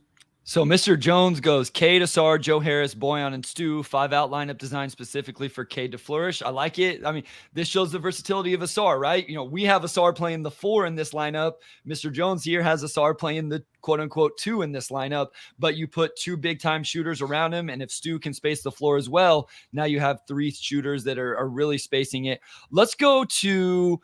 So Mr. Jones goes Cade, Asar, Joe Harris, Boyan, and Stu. 5-out lineup designed specifically for Cade to flourish. I like it. I mean, this shows the versatility of Asar, right? We have Asar playing the 4 in this lineup. Mr. Jones here has Asar playing the quote-unquote 2 in this lineup, but you put 2 big-time shooters around him, and if Stu can space the floor as well, now you have 3 shooters that are really spacing it. Let's go to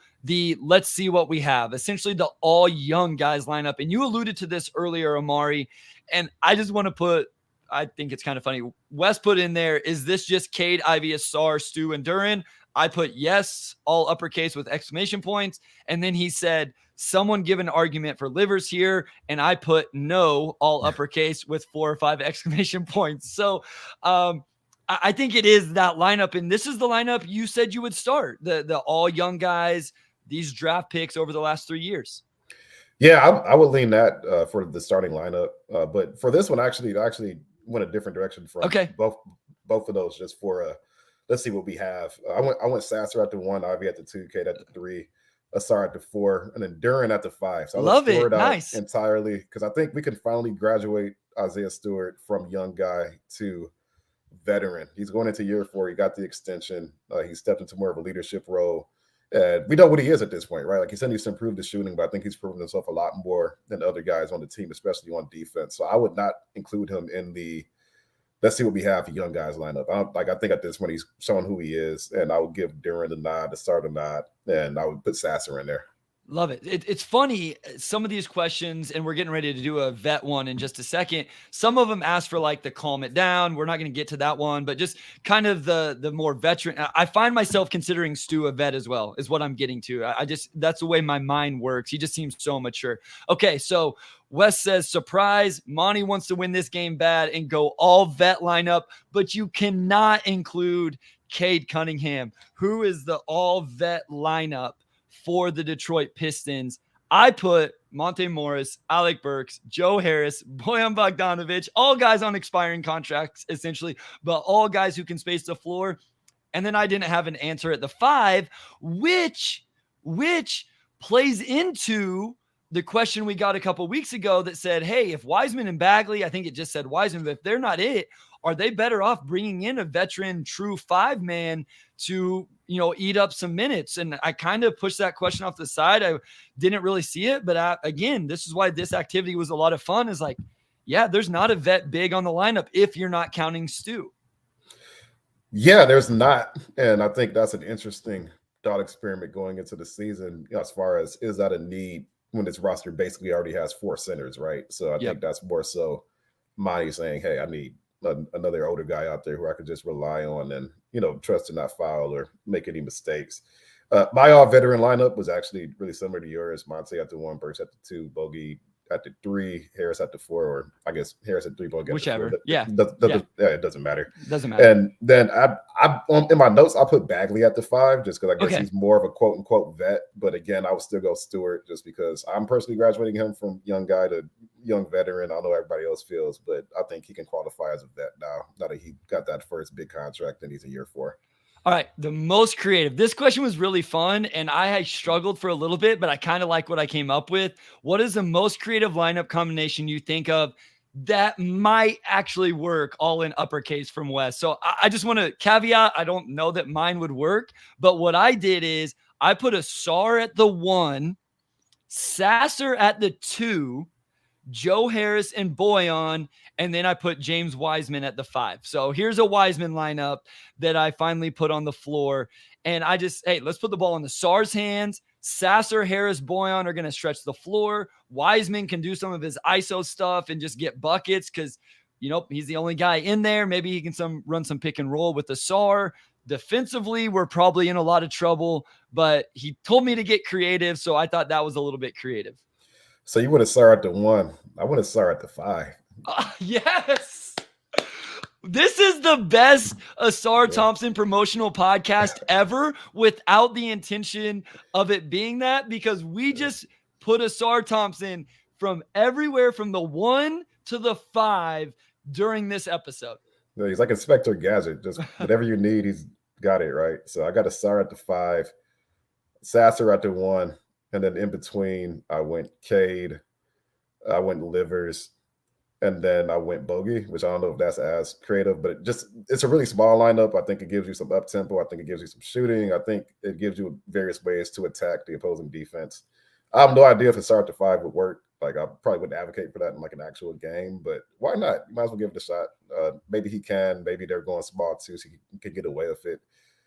let's see what we have. Essentially the all young guys lineup, and you alluded to this earlier, Omari. And I just want to I think it's kind of funny. Wes put in there, is this just Cade, Ivy, Asar, Stu, and Duran? I put yes, all uppercase with exclamation points. And then he said, someone give an argument for Livers here. And I put no, all uppercase with 4 or 5 exclamation points. So I think it is that lineup. And this is the lineup you said you would start, the all young guys, these draft picks over the last 3 years. Yeah, I would lean that for the starting lineup. But for this one, I actually went a different direction from both of those. Just for let's see what we have. I went Sasser at the 1, Ivy at the 2, Cade at the 3, Asar at the 4, and then Duran at the 5. So I love it. Nice. Entirely, because I think we can finally graduate Isaiah Stewart from young guy to veteran. He's going into year 4. He got the extension. He stepped into more of a leadership role. We know what he is at this point, right? Like he said, he's improved his shooting, but I think he's proven himself a lot more than other guys on the team, especially on defense. So I would not include him in the let's see what we have for young guys lineup. I think at this point he's showing who he is, and I would give Duran the nod, the start of nod, and I would put Sasser in there. Love it. It's funny, some of these questions, and we're getting ready to do a vet one in just a second. Some of them ask for like the calm it down. We're not going to get to that one, but just kind of the more veteran. I find myself considering Stu a vet as well, is what I'm getting to. That's the way my mind works. He just seems so mature. Okay, so Wes says, surprise, Monty wants to win this game bad and go all vet lineup, but you cannot include Cade Cunningham, who is the all vet lineup for the Detroit Pistons. I put Monte Morris, Alec Burks, Joe Harris, Bojan Bogdanovic, all guys on expiring contracts, essentially, but all guys who can space the floor. And then I didn't have an answer at the 5, which plays into the question we got a couple weeks ago that said, hey, if Wiseman and Bagley, I think it just said Wiseman, but if they're not it, are they better off bringing in a veteran true 5-man to, eat up some minutes? And I kind of pushed that question off the side. I didn't really see it, but again, this is why this activity was a lot of fun, is like, yeah, there's not a vet big on the lineup if you're not counting Stu. Yeah, there's not. And I think that's an interesting thought experiment going into the season, as far as, is that a need when this roster basically already has 4 centers, right? So I think that's more so Monty saying, hey, I need another older guy out there who I could just rely on and, trust to not foul or make any mistakes. My all veteran lineup was actually really similar to yours. Monte at the 1, Burks at the 2, Bogey at the 3, Harris at the 4, or I guess Harris at 3, Bogey at whichever. the 4. Yeah, it doesn't matter. Doesn't matter. And then I in my notes, I put Bagley at the 5 just because I guess he's more of a quote unquote vet. But again, I would still go Stewart just because I'm personally graduating him from young guy to young veteran. I know everybody else feels, but I think he can qualify as a vet now that he got that first big contract and he's a year 4. All right, the most creative. This question was really fun, and I struggled for a little bit, but I kind of like what I came up with. What is the most creative lineup combination you think of that might actually work, all in uppercase from Wes? So I just want to caveat, I don't know that mine would work, but what I did is I put Asar at the 1, Sasser at the 2, Joe Harris and Boyan, and then I put James Wiseman at the 5. So here's a Wiseman lineup that I finally put on the floor. And let's put the ball in the SAR's hands. Sasser, Harris, Boyan are going to stretch the floor. Wiseman can do some of his ISO stuff and just get buckets because, he's the only guy in there. Maybe he can run some pick and roll with the SAR. Defensively, we're probably in a lot of trouble, but he told me to get creative, so I thought that was a little bit creative. So you would have Asar at the 1. I would have Asar at the 5. Yes. This is the best Asar Thompson promotional podcast ever without the intention of it being that, because we just put Asar Thompson from everywhere from the 1 to the 5 during this episode. No, he's like Inspector Gadget. Just whatever you need, he's got it, right? So I got a Sar at the 5, Sasser at the 1, and then in between, I went Cade, I went Livers, and then I went Bogey, which I don't know if that's as creative, but it's a really small lineup. I think it gives you some up tempo. I think it gives you some shooting. I think it gives you various ways to attack the opposing defense. I have no idea if a start to 5 would work. Like I probably wouldn't advocate for that in like an actual game, but why not? You might as well give it a shot. Maybe he can. Maybe they're going small too, so he can get away with it.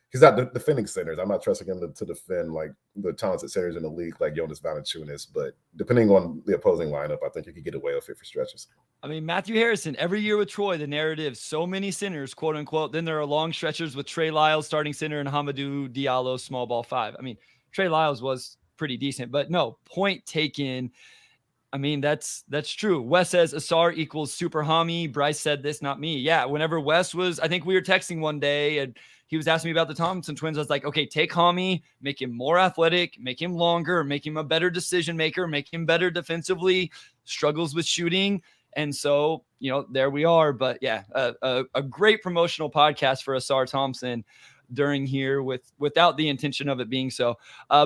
He's not defending centers. I'm not trusting him to defend like the talented centers in the league, like Jonas Valanciunas. But depending on the opposing lineup, I think you could get away with it for stretches. I mean, Matthew Harrison, every year with Troy, the narrative, so many centers, quote unquote. Then there are long stretchers with Trey Lyles, starting center, and Hamidou Diallo, small ball 5. I mean, Trey Lyles was pretty decent, but no, point taken. I mean, that's true. Wes says Asar equals super homie. Bryce said this, not me. Yeah, whenever Wes was, I think we were texting one day and he was asking me about the Thompson twins. I was like, okay, take homie, make him more athletic, make him longer, make him a better decision maker, make him better defensively, struggles with shooting. And so, there we are. But yeah, a great promotional podcast for Asar Thompson during here without the intention of it being so.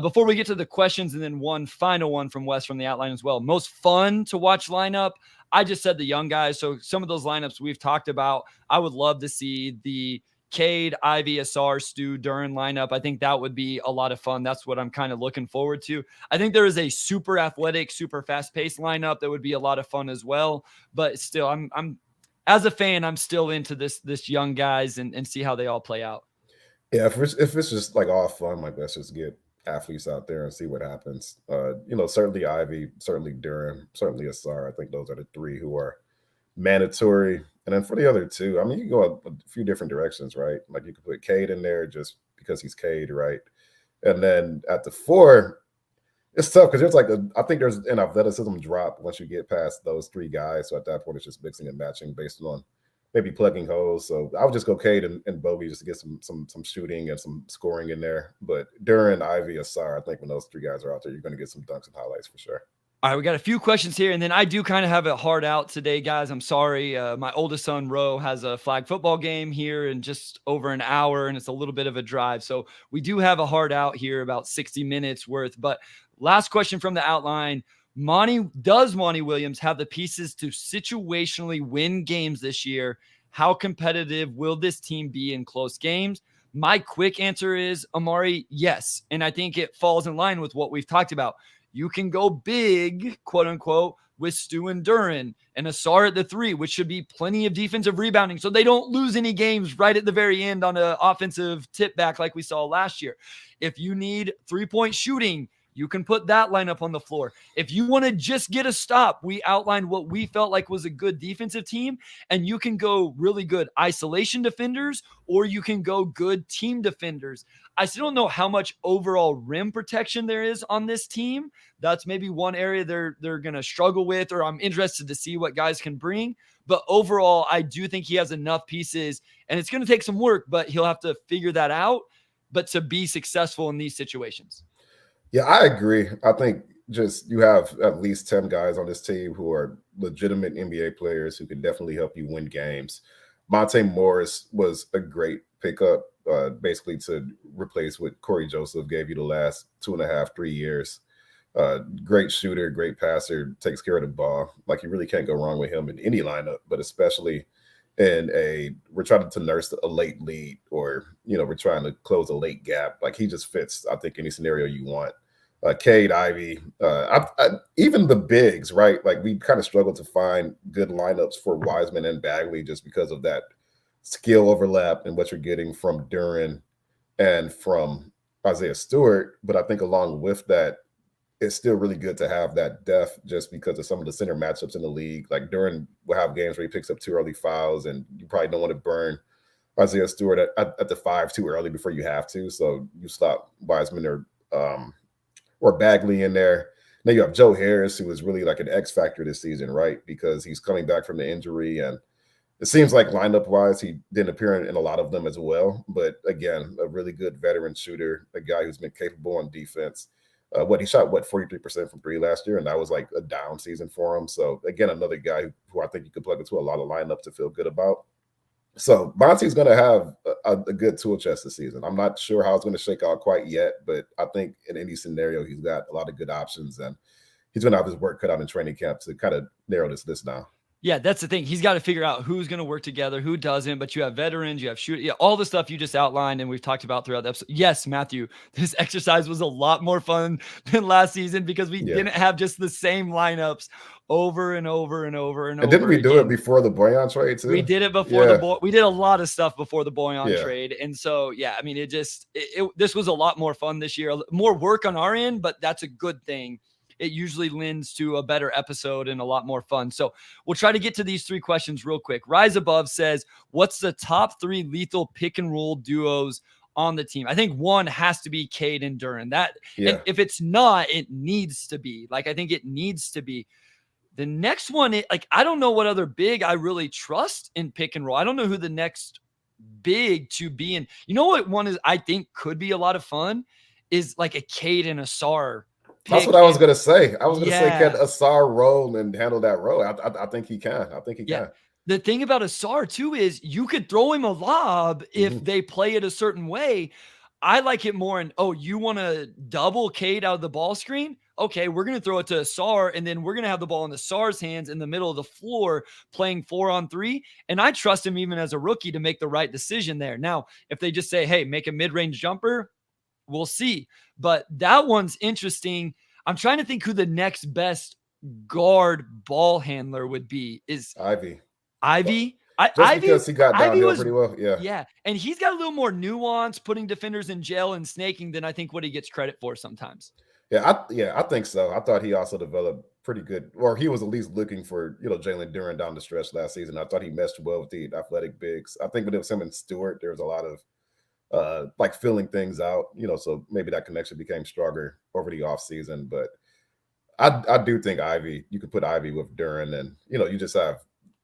Before we get to the questions, and then one final one from Wes from the outline as well. Most fun to watch lineup. I just said the young guys. So some of those lineups we've talked about, I would love to see the Cade, Ivy, Asar, Stu, Duren lineup. I think that would be a lot of fun. That's what I'm kind of looking forward to. I think there is a super athletic, super fast-paced lineup that would be a lot of fun as well. But still, I'm as a fan, I'm still into this young guys and see how they all play out. Yeah, if it's just like all fun, like let's just get athletes out there and see what happens. Certainly Ivy, certainly Duren, certainly Asar. I think those are the 3 who are mandatory. And then for the other 2, I mean, you can go a few different directions, right? Like you could put Cade in there just because he's Cade, right? And then at the 4, it's tough because I think there's an athleticism drop once you get past those 3 guys. So at that point, it's just mixing and matching based on maybe plugging holes. So I would just go Cade and Bogey just to get some shooting and some scoring in there. But Duren, Ivy, Asar, I think when those 3 guys are out there, you're going to get some dunks and highlights for sure. All right, we got a few questions here, and then I do kind of have it hard out today, guys. I'm sorry. My oldest son, Ro, has a flag football game here in just over an hour, and it's a little bit of a drive. So we do have a hard out here, about 60 minutes worth. But last question from the outline. Does Monty Williams have the pieces to situationally win games this year? How competitive will this team be in close games? My quick answer is, Omari, yes. And I think it falls in line with what we've talked about. You can go big, quote unquote, with Stu and Duren and Asar at the 3, which should be plenty of defensive rebounding so they don't lose any games right at the very end on an offensive tip back like we saw last year. If you need 3-point shooting, you can put that lineup on the floor. If you want to just get a stop, we outlined what we felt like was a good defensive team, and you can go really good isolation defenders, or you can go good team defenders. I still don't know how much overall rim protection there is on this team. That's maybe one area they're going to struggle with, or I'm interested to see what guys can bring. But overall, I do think he has enough pieces, and it's going to take some work, but he'll have to figure that out, but to be successful in these situations. Yeah, I agree. I think just you have at least 10 guys on this team who are legitimate NBA players who can definitely help you win games. Monte Morris was a great pickup, basically to replace what Corey Joseph gave you the last 2.5, 3 years. Great shooter, great passer, takes care of the ball. Like you really can't go wrong with him in any lineup, but especially we're trying to nurse a late lead, or we're trying to close a late gap. Like he just fits, I think, any scenario you want. Cade, Ivy, even the bigs, right? Like we kind of struggled to find good lineups for Wiseman and Bagley just because of that skill overlap and what you're getting from Duren and from Isaiah Stewart. But I think along with that, it's still really good to have that depth just because of some of the center matchups in the league. Like Duren will have games where he picks up 2 early fouls, and you probably don't want to burn Isaiah Stewart at the 5 too early before you have to. So you slot Wiseman or Bagley in there. Then you have Joe Harris, who is really like an X factor this season, right? Because he's coming back from the injury, and it seems like lineup-wise, he didn't appear in a lot of them as well. But again, a really good veteran shooter, a guy who's been capable on defense. He shot 43% from three last year, and that was like a down season for him. So again, another guy who I think you could plug into a lot of lineups to feel good about. So Monty's going to have a good tool chest this season. I'm not sure how it's going to shake out quite yet, but I think in any scenario, he's got a lot of good options, and he's going to have his work cut out in training camp to kind of narrow this list down. Yeah, that's the thing. He's got to figure out who's going to work together, who doesn't. But you have veterans, you have shooters, yeah, all the stuff you just outlined and we've talked about throughout the episode. Yes, Matthew, this exercise was a lot more fun than last season because we didn't have just the same lineups over and over and over and over. Didn't we do it before the Boyan trade too? We did it before the Boy. We did a lot of stuff before the Boyan trade, and so I mean, this was a lot more fun this year. More work on our end, but that's a good thing. It usually lends to a better episode and a lot more fun. So we'll try to get to these three questions real quick. Rise Above says, what's the top three lethal pick and roll duos on the team? I think one has to be Cade and Duren. And if it's not, it needs to be. Like, I think it needs to be. The next one, I don't know what other big I really trust in pick and roll. I don't know who the next big to be in. You know what one is I think could be a lot of fun is like a Cade and a Sar. That's what I was going to say. I was going to say, can Asar roll and handle that role? I think he can. I think he can. The thing about Asar, too, is you could throw him a lob if they play it a certain way. I like it more in, you want to double Cade out of the ball screen? Okay, we're going to throw it to Asar, and then we're going to have the ball in the Sar's hands in the middle of the floor playing 4-on-3. And I trust him even as a rookie to make the right decision there. Now, if they just say, hey, make a mid-range jumper, we'll see. But that one's interesting. I'm trying to think who the next best guard ball handler would be. Is Ivy? Because he got downhill pretty well. Yeah. And he's got a little more nuance, putting defenders in jail and snaking than I think what he gets credit for sometimes. I think so. I thought he also developed pretty good, or he was at least looking for, Jalen Duren down the stretch last season. I thought he meshed well with the athletic bigs. I think when it was him and Stewart, there was a lot of filling things out, so maybe that connection became stronger over the offseason. But I do think Ivy, you could put Ivy with Duren, and you just have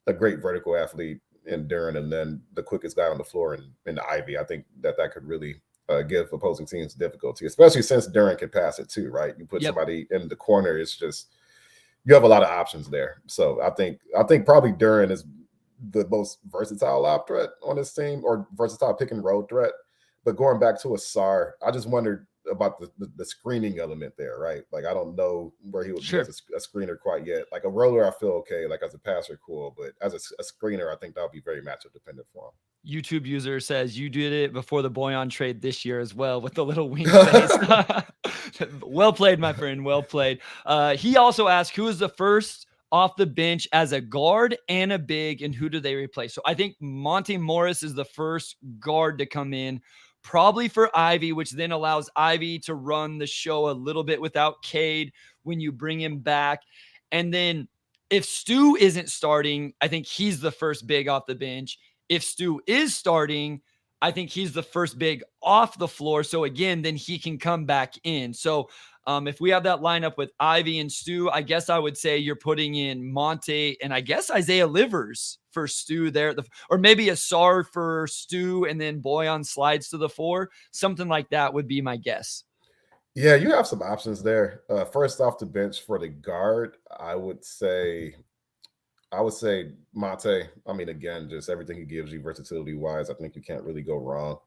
a great vertical athlete in Duren, and then the quickest guy on the floor in Ivy. I think that could really give opposing teams difficulty, especially since Duren can pass it too, right? You put somebody in the corner, it's just you have a lot of options there. So I think probably Duren is the most versatile lob threat on this team, or versatile pick and roll threat. But going back to Asar, I just wondered about the screening element there, right? Like, I don't know where he would be as a screener quite yet. Like a roller, I feel okay. Like as a passer, cool. But as a screener, I think that would be very matchup dependent for him. YouTube user says you did it before the Boyan trade this year as well with the little wing face. Well played, my friend. Well played. He also asked, who is the first off the bench as a guard and a big, and who do they replace? So I think Monte Morris is the first guard to come in, probably for Ivy, which then allows Ivy to run the show a little bit without Cade when you bring him back. And then if Stu isn't starting, I think he's the first big off the bench. If Stu is starting, I think he's the first big off the floor. So again, then he can come back in. So if we have that lineup with Ivy and Stu, I guess I would say you're putting in Monte and I guess Isaiah Livers for Stu there, or maybe a Sar for Stu and then Boyan slides to the 4. Something like that would be my guess. Yeah, you have some options there. First off the bench for the guard, I would say Monte. I mean, again, just everything he gives you versatility-wise, I think you can't really go wrong.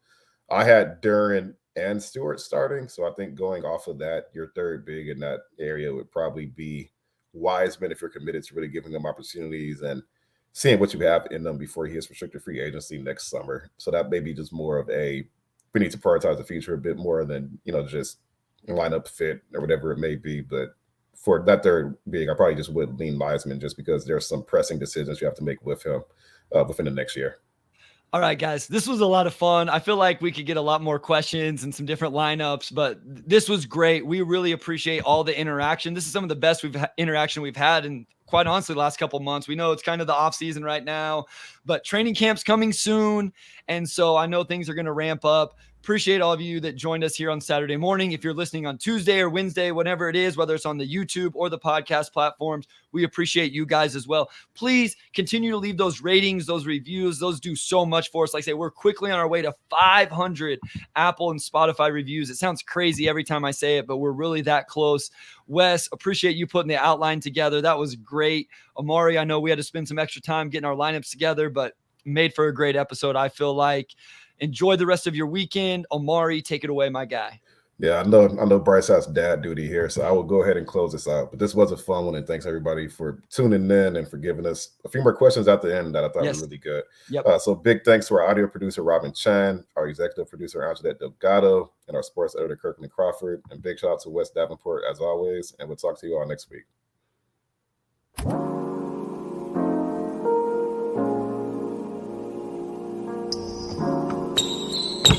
I had Duren and Stewart starting, so I think going off of that, your third big in that area would probably be Wiseman if you're committed to really giving them opportunities and seeing what you have in them before he hits restricted free agency next summer. So that may be just more of we need to prioritize the future a bit more than, just lineup fit or whatever it may be. But for that third big, I probably just would lean Wiseman just because there's some pressing decisions you have to make with him within the next year. All right, guys, this was a lot of fun. I feel like we could get a lot more questions and some different lineups, but this was great. We really appreciate all the interaction. This is some of the best interaction we've had in quite honestly, the last couple months. We know it's kind of the off season right now, but training camp's coming soon. And so I know things are going to ramp up. Appreciate all of you that joined us here on Saturday morning. If you're listening on Tuesday or Wednesday, whatever it is, whether it's on the YouTube or the podcast platforms, we appreciate you guys as well. Please continue to leave those ratings, those reviews. Those do so much for us. Like I say, we're quickly on our way to 500 Apple and Spotify reviews. It sounds crazy every time I say it, but we're really that close. Wes, appreciate you putting the outline together. That was great. Omari, I know we had to spend some extra time getting our lineups together, but made for a great episode, I feel like. Enjoy the rest of your weekend. Omari, take it away, my guy. Yeah, I know Bryce has dad duty here, so I will go ahead and close this out. But this was a fun one, and thanks everybody for tuning in and for giving us a few more questions at the end that I thought were really good. Yep. So big thanks to our audio producer, Robin Chan, our executive producer, Anjanette Delgado, and our sports editor, Kirkland Crawford. And big shout out to Wes Davenport, as always. And we'll talk to you all next week.